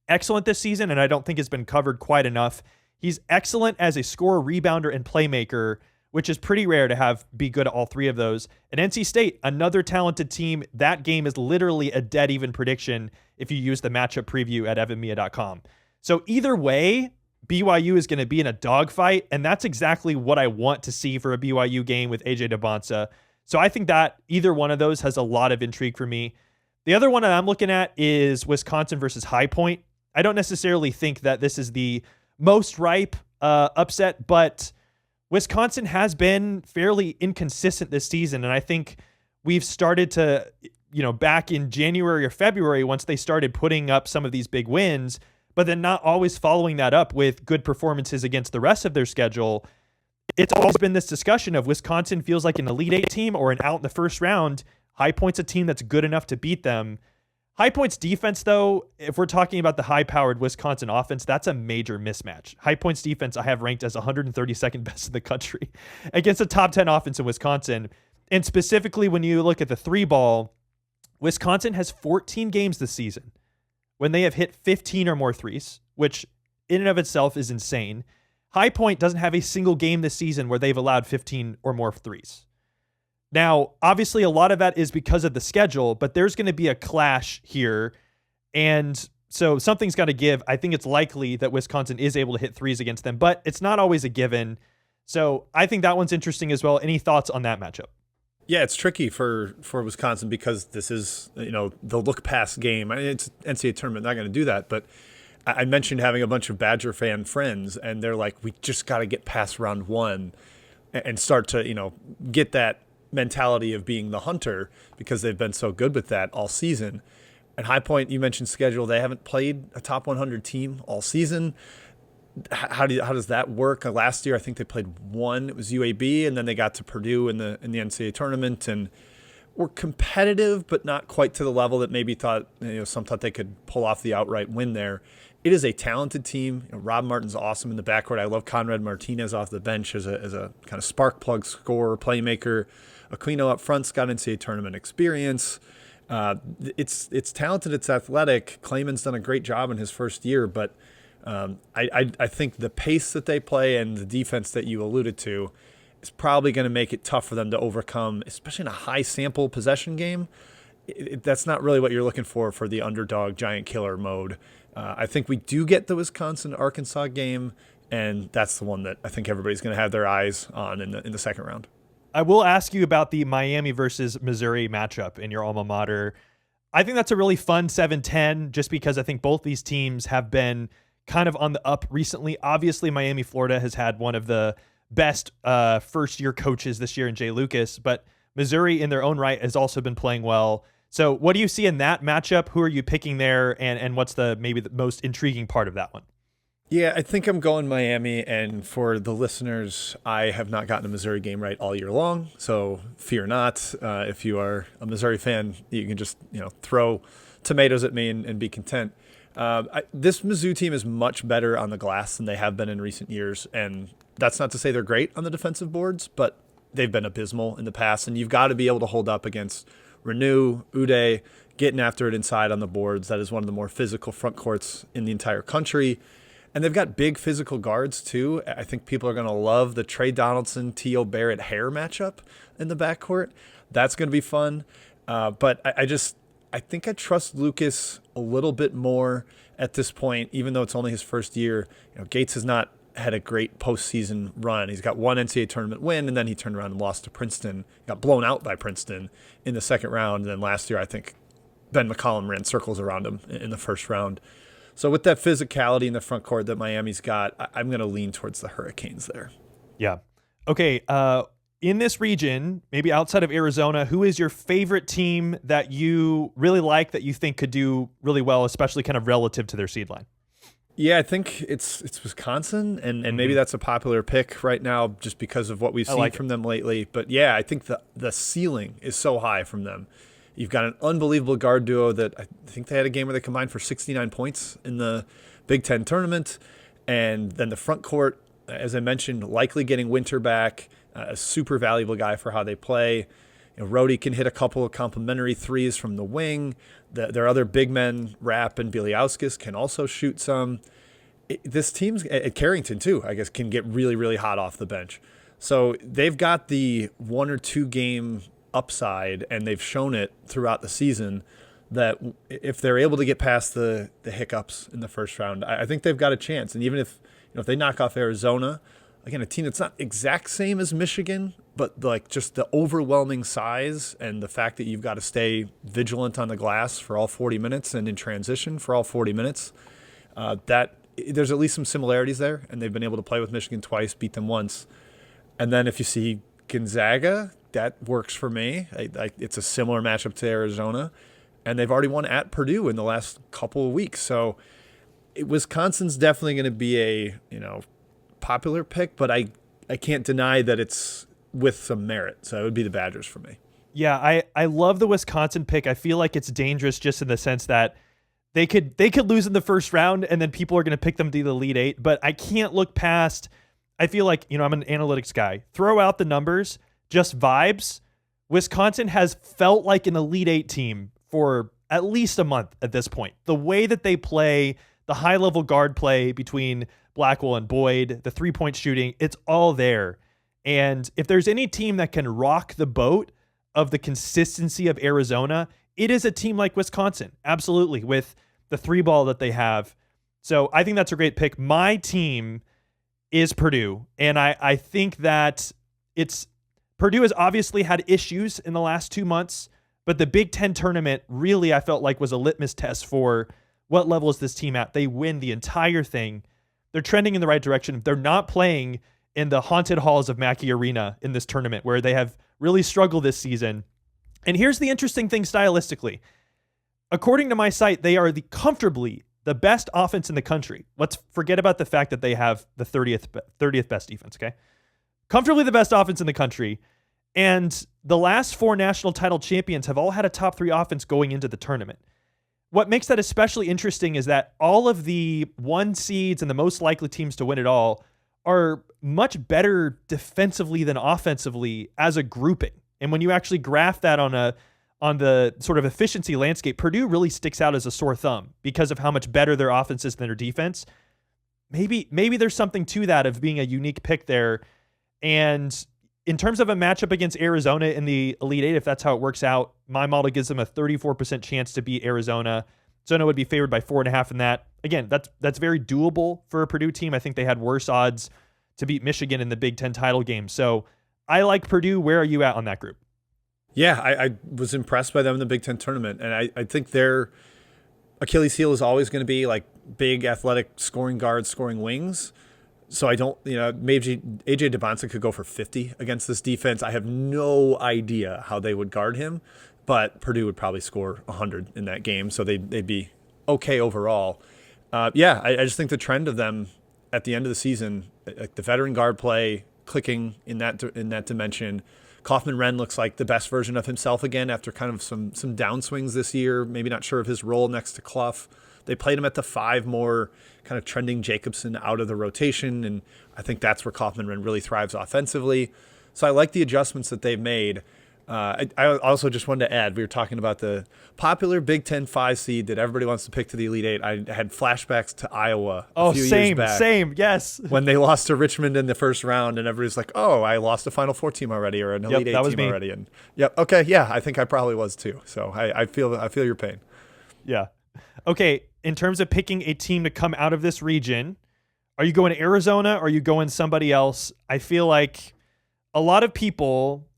excellent this season, and I don't think has been covered quite enough. He's excellent as a scorer, rebounder, and playmaker, which is pretty rare to be good at all three of those. And NC State, another talented team. That game is literally a dead even prediction if you use the matchup preview at evanmiya.com. So either way, BYU is going to be in a dogfight, and that's exactly what I want to see for a BYU game with AJ Debonsa. So I think that either one of those has a lot of intrigue for me. The other one that I'm looking at is Wisconsin versus High Point. I don't necessarily think that this is the most ripe upset, but Wisconsin has been fairly inconsistent this season, and I think we've started to, back in January or February, once they started putting up some of these big wins, but then not always following that up with good performances against the rest of their schedule. It's always been this discussion of Wisconsin feels like an Elite Eight team or an out in the first round. High Point's a team that's good enough to beat them. High Point's defense, though, if we're talking about the high-powered Wisconsin offense, that's a major mismatch. High Point's defense I have ranked as 132nd best in the country against a top 10 offense in Wisconsin. And specifically when you look at the three ball, Wisconsin has 14 games this season when they have hit 15 or more threes, which in and of itself is insane. High Point doesn't have a single game this season where they've allowed 15 or more threes. Now, obviously, a lot of that is because of the schedule, but there's going to be a clash here. And so something's got to give. I think it's likely that Wisconsin is able to hit threes against them, but it's not always a given. So I think that one's interesting as well. Any thoughts on that matchup? Yeah, it's tricky for Wisconsin because this is, the look pass game. I mean, it's NCAA tournament, not going to do that. But I mentioned having a bunch of Badger fan friends, and they're like, we just got to get past round one and start to, get that mentality of being the hunter because they've been so good with that all season. At High Point, you mentioned schedule. They haven't played a top 100 team all season. How does that work? Last year, I think they played one. It was UAB, and then they got to Purdue in the NCAA tournament and were competitive, but not quite to the level that maybe some thought they could pull off the outright win there. It is a talented team. Rob Martin's awesome in the backcourt. I love Conrad Martinez off the bench as a kind of spark plug scorer, playmaker. Aquino up front's got NCAA tournament experience. It's talented. It's athletic. Clayman's done a great job in his first year, but I think the pace that they play and the defense that you alluded to is probably going to make it tough for them to overcome, especially in a high sample possession game. That's not really what you're looking for the underdog giant killer mode. I think we do get the Wisconsin-Arkansas game, and that's the one that I think everybody's going to have their eyes on in the second round. I will ask you about the Miami versus Missouri matchup in your alma mater. I think that's a really fun 7-10 just because I think both these teams have been kind of on the up recently. Obviously, Miami, Florida has had one of the best first-year coaches this year in Jay Lucas, but Missouri in their own right has also been playing well. So what do you see in that matchup? Who are you picking there, and what's maybe the most intriguing part of that one? Yeah, I think I'm going Miami, and for the listeners, I have not gotten a Missouri game right all year long, so fear not. If you are a Missouri fan, you can just throw tomatoes at me and be content. This Mizzou team is much better on the glass than they have been in recent years, and that's not to say they're great on the defensive boards, but they've been abysmal in the past, and you've got to be able to hold up against Renew, Uday, getting after it inside on the boards. That is one of the more physical front courts in the entire country. And they've got big physical guards, too. I think people are going to love the Trey Donaldson, T.O. Barrett hair matchup in the backcourt. That's going to be fun. But I think I trust Lucas a little bit more at this point, even though it's only his first year. Gates has not had a great postseason run. He's got one NCAA tournament win, and then he turned around and lost to Princeton. Got blown out by Princeton in the second round. And then last year, I think Ben McCollum ran circles around him in the first round. So with that physicality in the front court that Miami's got, I'm going to lean towards the Hurricanes there. Yeah. Okay. In this region, maybe outside of Arizona, who is your favorite team that you really like that you think could do really well, especially kind of relative to their seed line? Yeah, I think it's Wisconsin, and maybe that's a popular pick right now just because of what we've seen from them lately. But yeah, I think the ceiling is so high from them. You've got an unbelievable guard duo that I think they had a game where they combined for 69 points in the Big Ten tournament. And then the front court, as I mentioned, likely getting Winter back, a super valuable guy for how they play. Rhodey can hit a couple of complimentary threes from the wing. Their other big men, Rapp and Bieliauskas, can also shoot some. This team's at Carrington, too, I guess, can get really, really hot off the bench. So they've got the 1 or 2 game upside, and they've shown it throughout the season that if they're able to get past the hiccups in the first round, I think they've got a chance. And even if they knock off Arizona, again, a team that's not exact same as Michigan, but like just the overwhelming size and the fact that you've got to stay vigilant on the glass for all 40 minutes and in transition for all 40 minutes, that there's at least some similarities there, and they've been able to play with Michigan twice, beat them once. And then if you see Gonzaga, that works for me. It's a similar matchup to Arizona, and they've already won at Purdue in the last couple of weeks. So Wisconsin's definitely going to be a popular pick, but I can't deny that it's with some merit. So it would be the Badgers for me. Yeah, I love the Wisconsin pick. I feel like it's dangerous just in the sense that they could lose in the first round, and then people are going to pick them to the Elite Eight. But I can't look past. I feel like I'm an analytics guy. Throw out the numbers. Just vibes. Wisconsin has felt like an Elite Eight team for at least a month at this point. The way that they play, the high-level guard play between Blackwell and Boyd, the three-point shooting, it's all there. And if there's any team that can rock the boat of the consistency of Arizona, it is a team like Wisconsin, absolutely, with the three ball that they have. So I think that's a great pick. My team is Purdue, and I think that Purdue has obviously had issues in the last 2 months, but the Big Ten tournament really, I felt like, was a litmus test for what level is this team at. They win the entire thing. They're trending in the right direction. They're not playing in the haunted halls of Mackey Arena in this tournament, where they have really struggled this season. And here's the interesting thing stylistically. According to my site, they are comfortably the best offense in the country. Let's forget about the fact that they have the 30th best defense, okay? Comfortably the best offense in the country. And the last 4 national title champions have all had a top 3 offense going into the tournament. What makes that especially interesting is that all of the 1 seeds and the most likely teams to win it all are much better defensively than offensively as a grouping. And when you actually graph that on the sort of efficiency landscape, Purdue really sticks out as a sore thumb because of how much better their offense is than their defense. Maybe there's something to that of being a unique pick there. And in terms of a matchup against Arizona in the Elite Eight, if that's how it works out, my model gives them a 34% chance to beat Arizona. Arizona would be favored by 4.5 in that. Again, that's very doable for a Purdue team. I think they had worse odds to beat Michigan in the Big Ten title game. So I like Purdue. Where are you at on that group? Yeah, I was impressed by them in the Big Ten tournament, and I think their Achilles heel is always going to be like big, athletic scoring guards, scoring wings. So I don't, maybe AJ DeBonsa could go for 50 against this defense. I have no idea how they would guard him, but Purdue would probably score 100 in that game, so they'd be okay overall. I just think the trend of them at the end of the season, like the veteran guard play clicking in that dimension. Kaufman-Renn looks like the best version of himself again after kind of some downswings this year. Maybe not sure of his role next to Clough. They played him at the 5 more, kind of trending Jacobson out of the rotation, and I think that's where Kaufman-Renn really thrives offensively. So I like the adjustments that they've made. I also just wanted to add, we were talking about the popular Big Ten 5 seed that everybody wants to pick to the Elite Eight. I had flashbacks to Iowa a few years back. Same, yes. When they lost to Richmond in the first round, and everybody's like, oh, I lost a Final Four team already, or an Elite Eight team already. And okay, yeah, I think I probably was too. So I feel your pain. Yeah. Okay, in terms of picking a team to come out of this region, are you going Arizona or are you going somebody else? I feel like a lot of people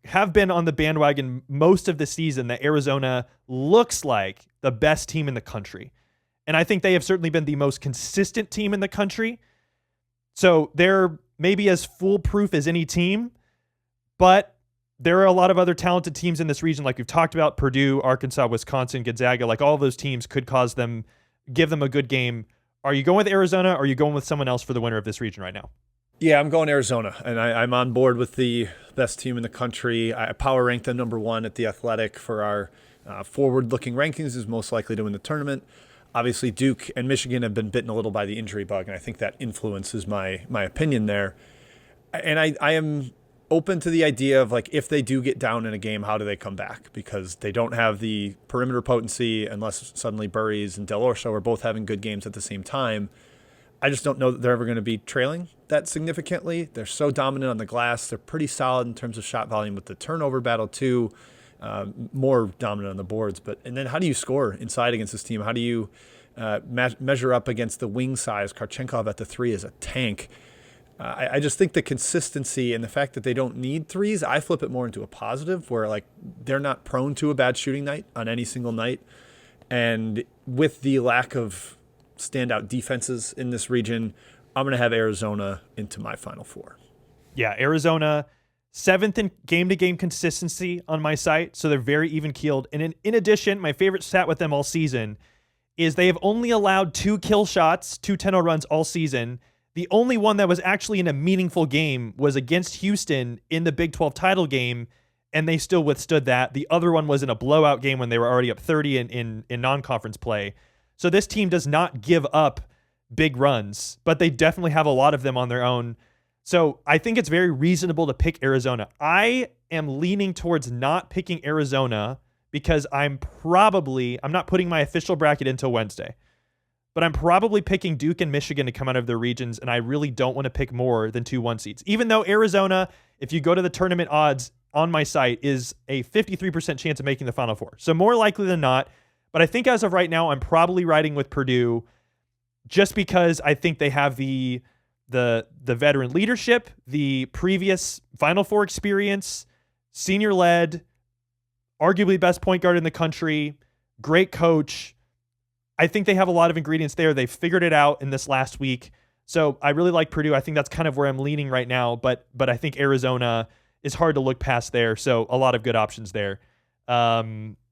have been on the bandwagon most of the season that Arizona looks like the best team in the country. And I think they have certainly been the most consistent team in the country. So they're maybe as foolproof as any team, but there are a lot of other talented teams in this region, like we've talked about: Purdue, Arkansas, Wisconsin, Gonzaga. Like, all of those teams could give them a good game. Are you going with Arizona or are you going with someone else for the winner of this region right now? Yeah, I'm going Arizona, and I'm on board with the best team in the country. I power ranked them number 1 at The Athletic for our forward-looking rankings, is most likely to win the tournament. Obviously, Duke and Michigan have been bitten a little by the injury bug, and I think that influences my opinion there. And I am open to the idea of, like, if they do get down in a game, how do they come back? Because they don't have the perimeter potency unless suddenly Burries and Del Orso are both having good games at the same time. I just don't know that they're ever going to be trailing that significantly. They're so dominant on the glass. They're pretty solid in terms of shot volume with the turnover battle too, more dominant on the boards. And then how do you score inside against this team? How do you measure up against the wing size? Karchenkov at the 3 is a tank. I just think the consistency and the fact that they don't need threes, I flip it more into a positive, where, like, they're not prone to a bad shooting night on any single night. And with the lack of standout defenses in this region, I'm going to have Arizona into my Final Four. Yeah, Arizona, 7th in game-to-game consistency on my site, so they're very even-keeled. And in addition, my favorite stat with them all season is they have only allowed 2 kill shots, 2 10-0 runs all season. The only one that was actually in a meaningful game was against Houston in the Big 12 title game, and they still withstood that. The other one was in a blowout game when they were already up 30 in non-conference play. So this team does not give up big runs, but they definitely have a lot of them on their own. So I think it's very reasonable to pick Arizona. I am leaning towards not picking Arizona because I'm not putting my official bracket until Wednesday, but I'm probably picking Duke and Michigan to come out of their regions, and I really don't want to pick more than 2 1 seeds. Even though Arizona, if you go to the tournament odds on my site, is a 53% chance of making the Final Four. So more likely than not. But I think as of right now, I'm probably riding with Purdue just because I think they have the veteran leadership, the previous Final Four experience, senior-led, arguably best point guard in the country, great coach. I think they have a lot of ingredients there. They figured it out in this last week. So I really like Purdue. I think that's kind of where I'm leaning right now. But I think Arizona is hard to look past there. So a lot of good options there.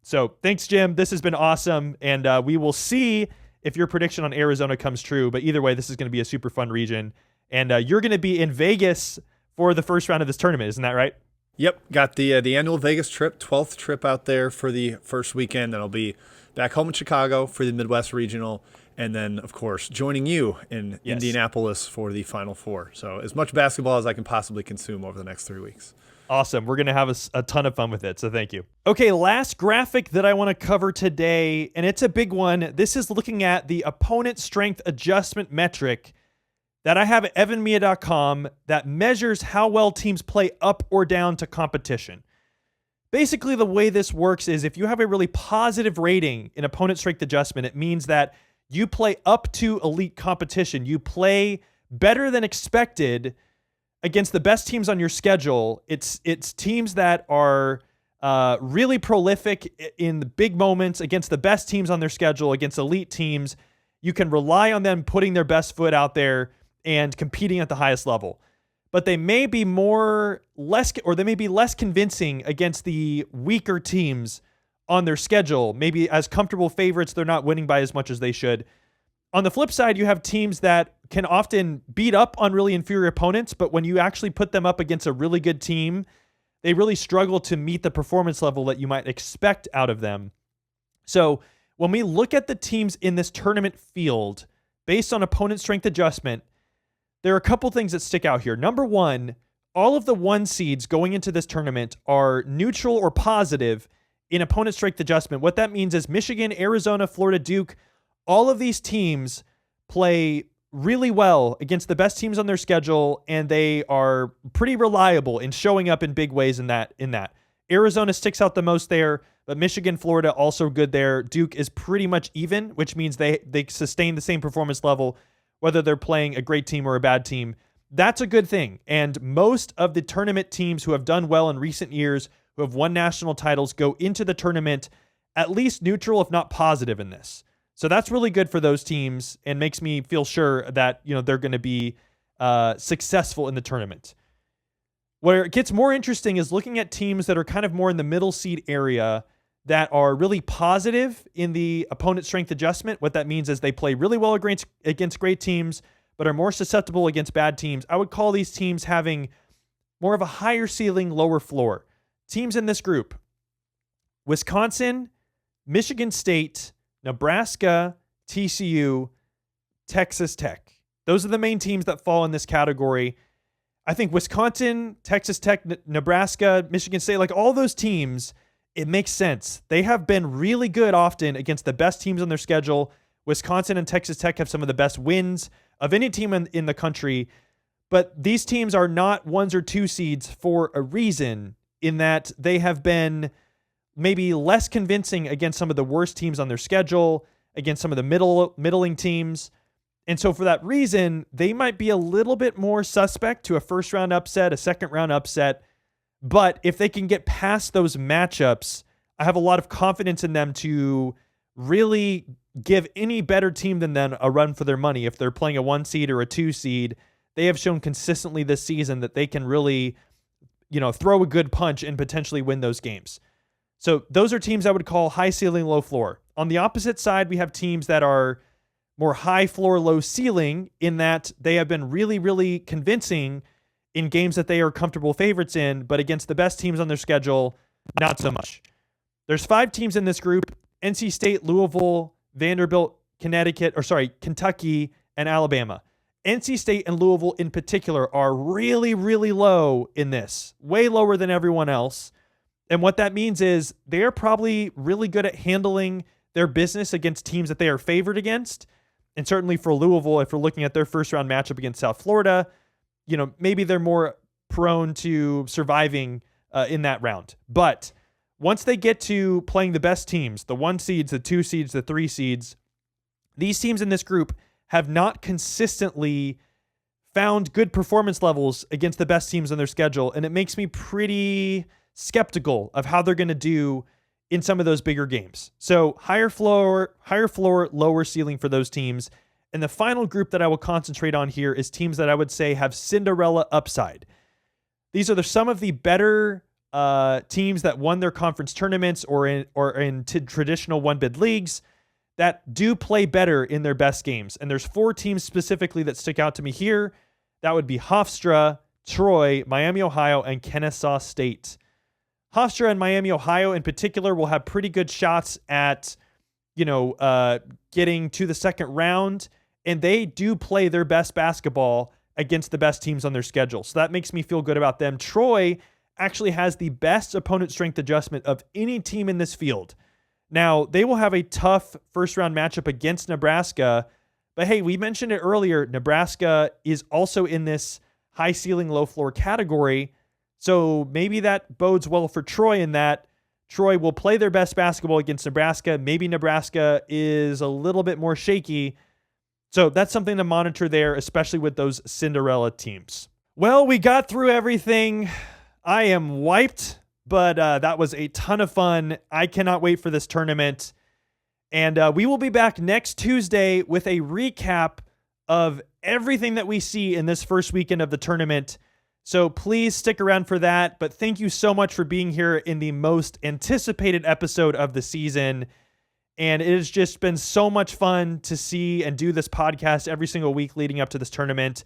So thanks, Jim. This has been awesome. And we will see if your prediction on Arizona comes true. But either way, this is going to be a super fun region. And you're going to be in Vegas for the first round of this tournament. Isn't that right? Yep. Got the annual Vegas trip, 12th trip out there for the first weekend. Then I'll be back home in Chicago for the Midwest Regional. And then, of course, joining you in Indianapolis for the Final Four. So as much basketball as I can possibly consume over the next 3 weeks. Awesome. We're going to have a ton of fun with it, so thank you. Okay, last graphic that I want to cover today, and it's a big one. This is looking at the opponent strength adjustment metric that I have at evanmiya.com that measures how well teams play up or down to competition. Basically, the way this works is if you have a really positive rating in opponent strength adjustment, it means that you play up to elite competition. You play better than expected against the best teams on your schedule. It's teams that are really prolific in the big moments against the best teams on their schedule, against elite teams. You can rely on them putting their best foot out there and competing at the highest level. But they may be less convincing against the weaker teams on their schedule. Maybe as comfortable favorites, they're not winning by as much as they should. On the flip side, you have teams that can often beat up on really inferior opponents, but when you actually put them up against a really good team, they really struggle to meet the performance level that you might expect out of them. So when we look at the teams in this tournament field, based on opponent strength adjustment, there are a couple things that stick out here. Number one, all of the 1 seeds going into this tournament are neutral or positive in opponent strength adjustment. What that means is Michigan, Arizona, Florida, Duke, all of these teams play really well against the best teams on their schedule, and they are pretty reliable in showing up in big ways in that. Arizona sticks out the most there, but Michigan, Florida also good there. Duke is pretty much even, which means they sustain the same performance level whether they're playing a great team or a bad team. That's a good thing. And most of the tournament teams who have done well in recent years, who have won national titles, go into the tournament at least neutral, if not positive in this. So that's really good for those teams and makes me feel sure that, they're going to be successful in the tournament. Where it gets more interesting is looking at teams that are kind of more in the middle seed area that are really positive in the opponent strength adjustment. What that means is they play really well against great teams, but are more susceptible against bad teams. I would call these teams having more of a higher ceiling, lower floor. Teams in this group: Wisconsin, Michigan State, Nebraska, TCU, Texas Tech. Those are the main teams that fall in this category. I think Wisconsin, Texas Tech, Nebraska, Michigan State, like all those teams, it makes sense. They have been really good often against the best teams on their schedule. Wisconsin and Texas Tech have some of the best wins of any team in the country. But these teams are not 1s or 2 seeds for a reason, in that they have been maybe less convincing against some of the worst teams on their schedule, against some of the middling teams. And so for that reason, they might be a little bit more suspect to a first-round upset, a second-round upset. But if they can get past those matchups, I have a lot of confidence in them to really give any better team than them a run for their money. If they're playing a 1 seed or a 2 seed, they have shown consistently this season that they can really, throw a good punch and potentially win those games. So those are teams I would call high ceiling, low floor. On the opposite side, we have teams that are more high floor, low ceiling, in that they have been really, really convincing in games that they are comfortable favorites in, but against the best teams on their schedule, not so much. There's 5 teams in this group: NC State, Louisville, Vanderbilt, Kentucky, and Alabama. NC State and Louisville in particular are really, really low in this, way lower than everyone else. And what that means is they are probably really good at handling their business against teams that they are favored against. And certainly for Louisville, if we're looking at their first round matchup against South Florida, maybe they're more prone to surviving in that round. But once they get to playing the best teams, the 1 seeds, the 2 seeds, the 3 seeds, these teams in this group have not consistently found good performance levels against the best teams on their schedule. And it makes me pretty skeptical of how they're going to do in some of those bigger games. So higher floor, lower ceiling for those teams. And the final group that I will concentrate on here is teams that I would say have Cinderella upside. These are some of the better teams that won their conference tournaments or in traditional one-bid leagues that do play better in their best games. And there's 4 teams specifically that stick out to me here. That would be Hofstra, Troy, Miami, Ohio, and Kennesaw State. Hofstra and Miami, Ohio in particular will have pretty good shots at, getting to the second round. And they do play their best basketball against the best teams on their schedule. So that makes me feel good about them. Troy actually has the best opponent strength adjustment of any team in this field. Now, they will have a tough first-round matchup against Nebraska. But hey, we mentioned it earlier, Nebraska is also in this high ceiling, low floor category. So maybe that bodes well for Troy in that Troy will play their best basketball against Nebraska. Maybe Nebraska is a little bit more shaky. So that's something to monitor there, especially with those Cinderella teams. Well, we got through everything. I am wiped, but that was a ton of fun. I cannot wait for this tournament. And we will be back next Tuesday with a recap of everything that we see in this first weekend of the tournament. So please stick around for that. But thank you so much for being here in the most anticipated episode of the season. And it has just been so much fun to see and do this podcast every single week leading up to this tournament.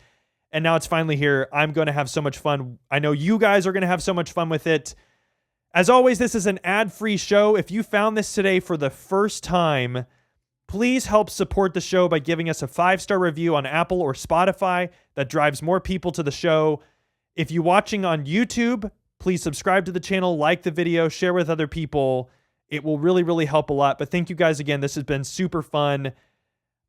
And now it's finally here. I'm going to have so much fun. I know you guys are going to have so much fun with it. As always, this is an ad-free show. If you found this today for the first time, please help support the show by giving us a 5-star review on Apple or Spotify. That drives more people to the show. If you're watching on YouTube, please subscribe to the channel, like the video, share with other people. It will really, really help a lot. But thank you guys again. This has been super fun.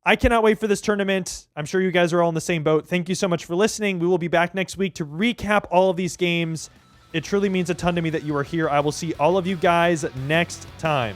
I cannot wait for this tournament. I'm sure you guys are all in the same boat. Thank you so much for listening. We will be back next week to recap all of these games. It truly means a ton to me that you are here. I will see all of you guys next time.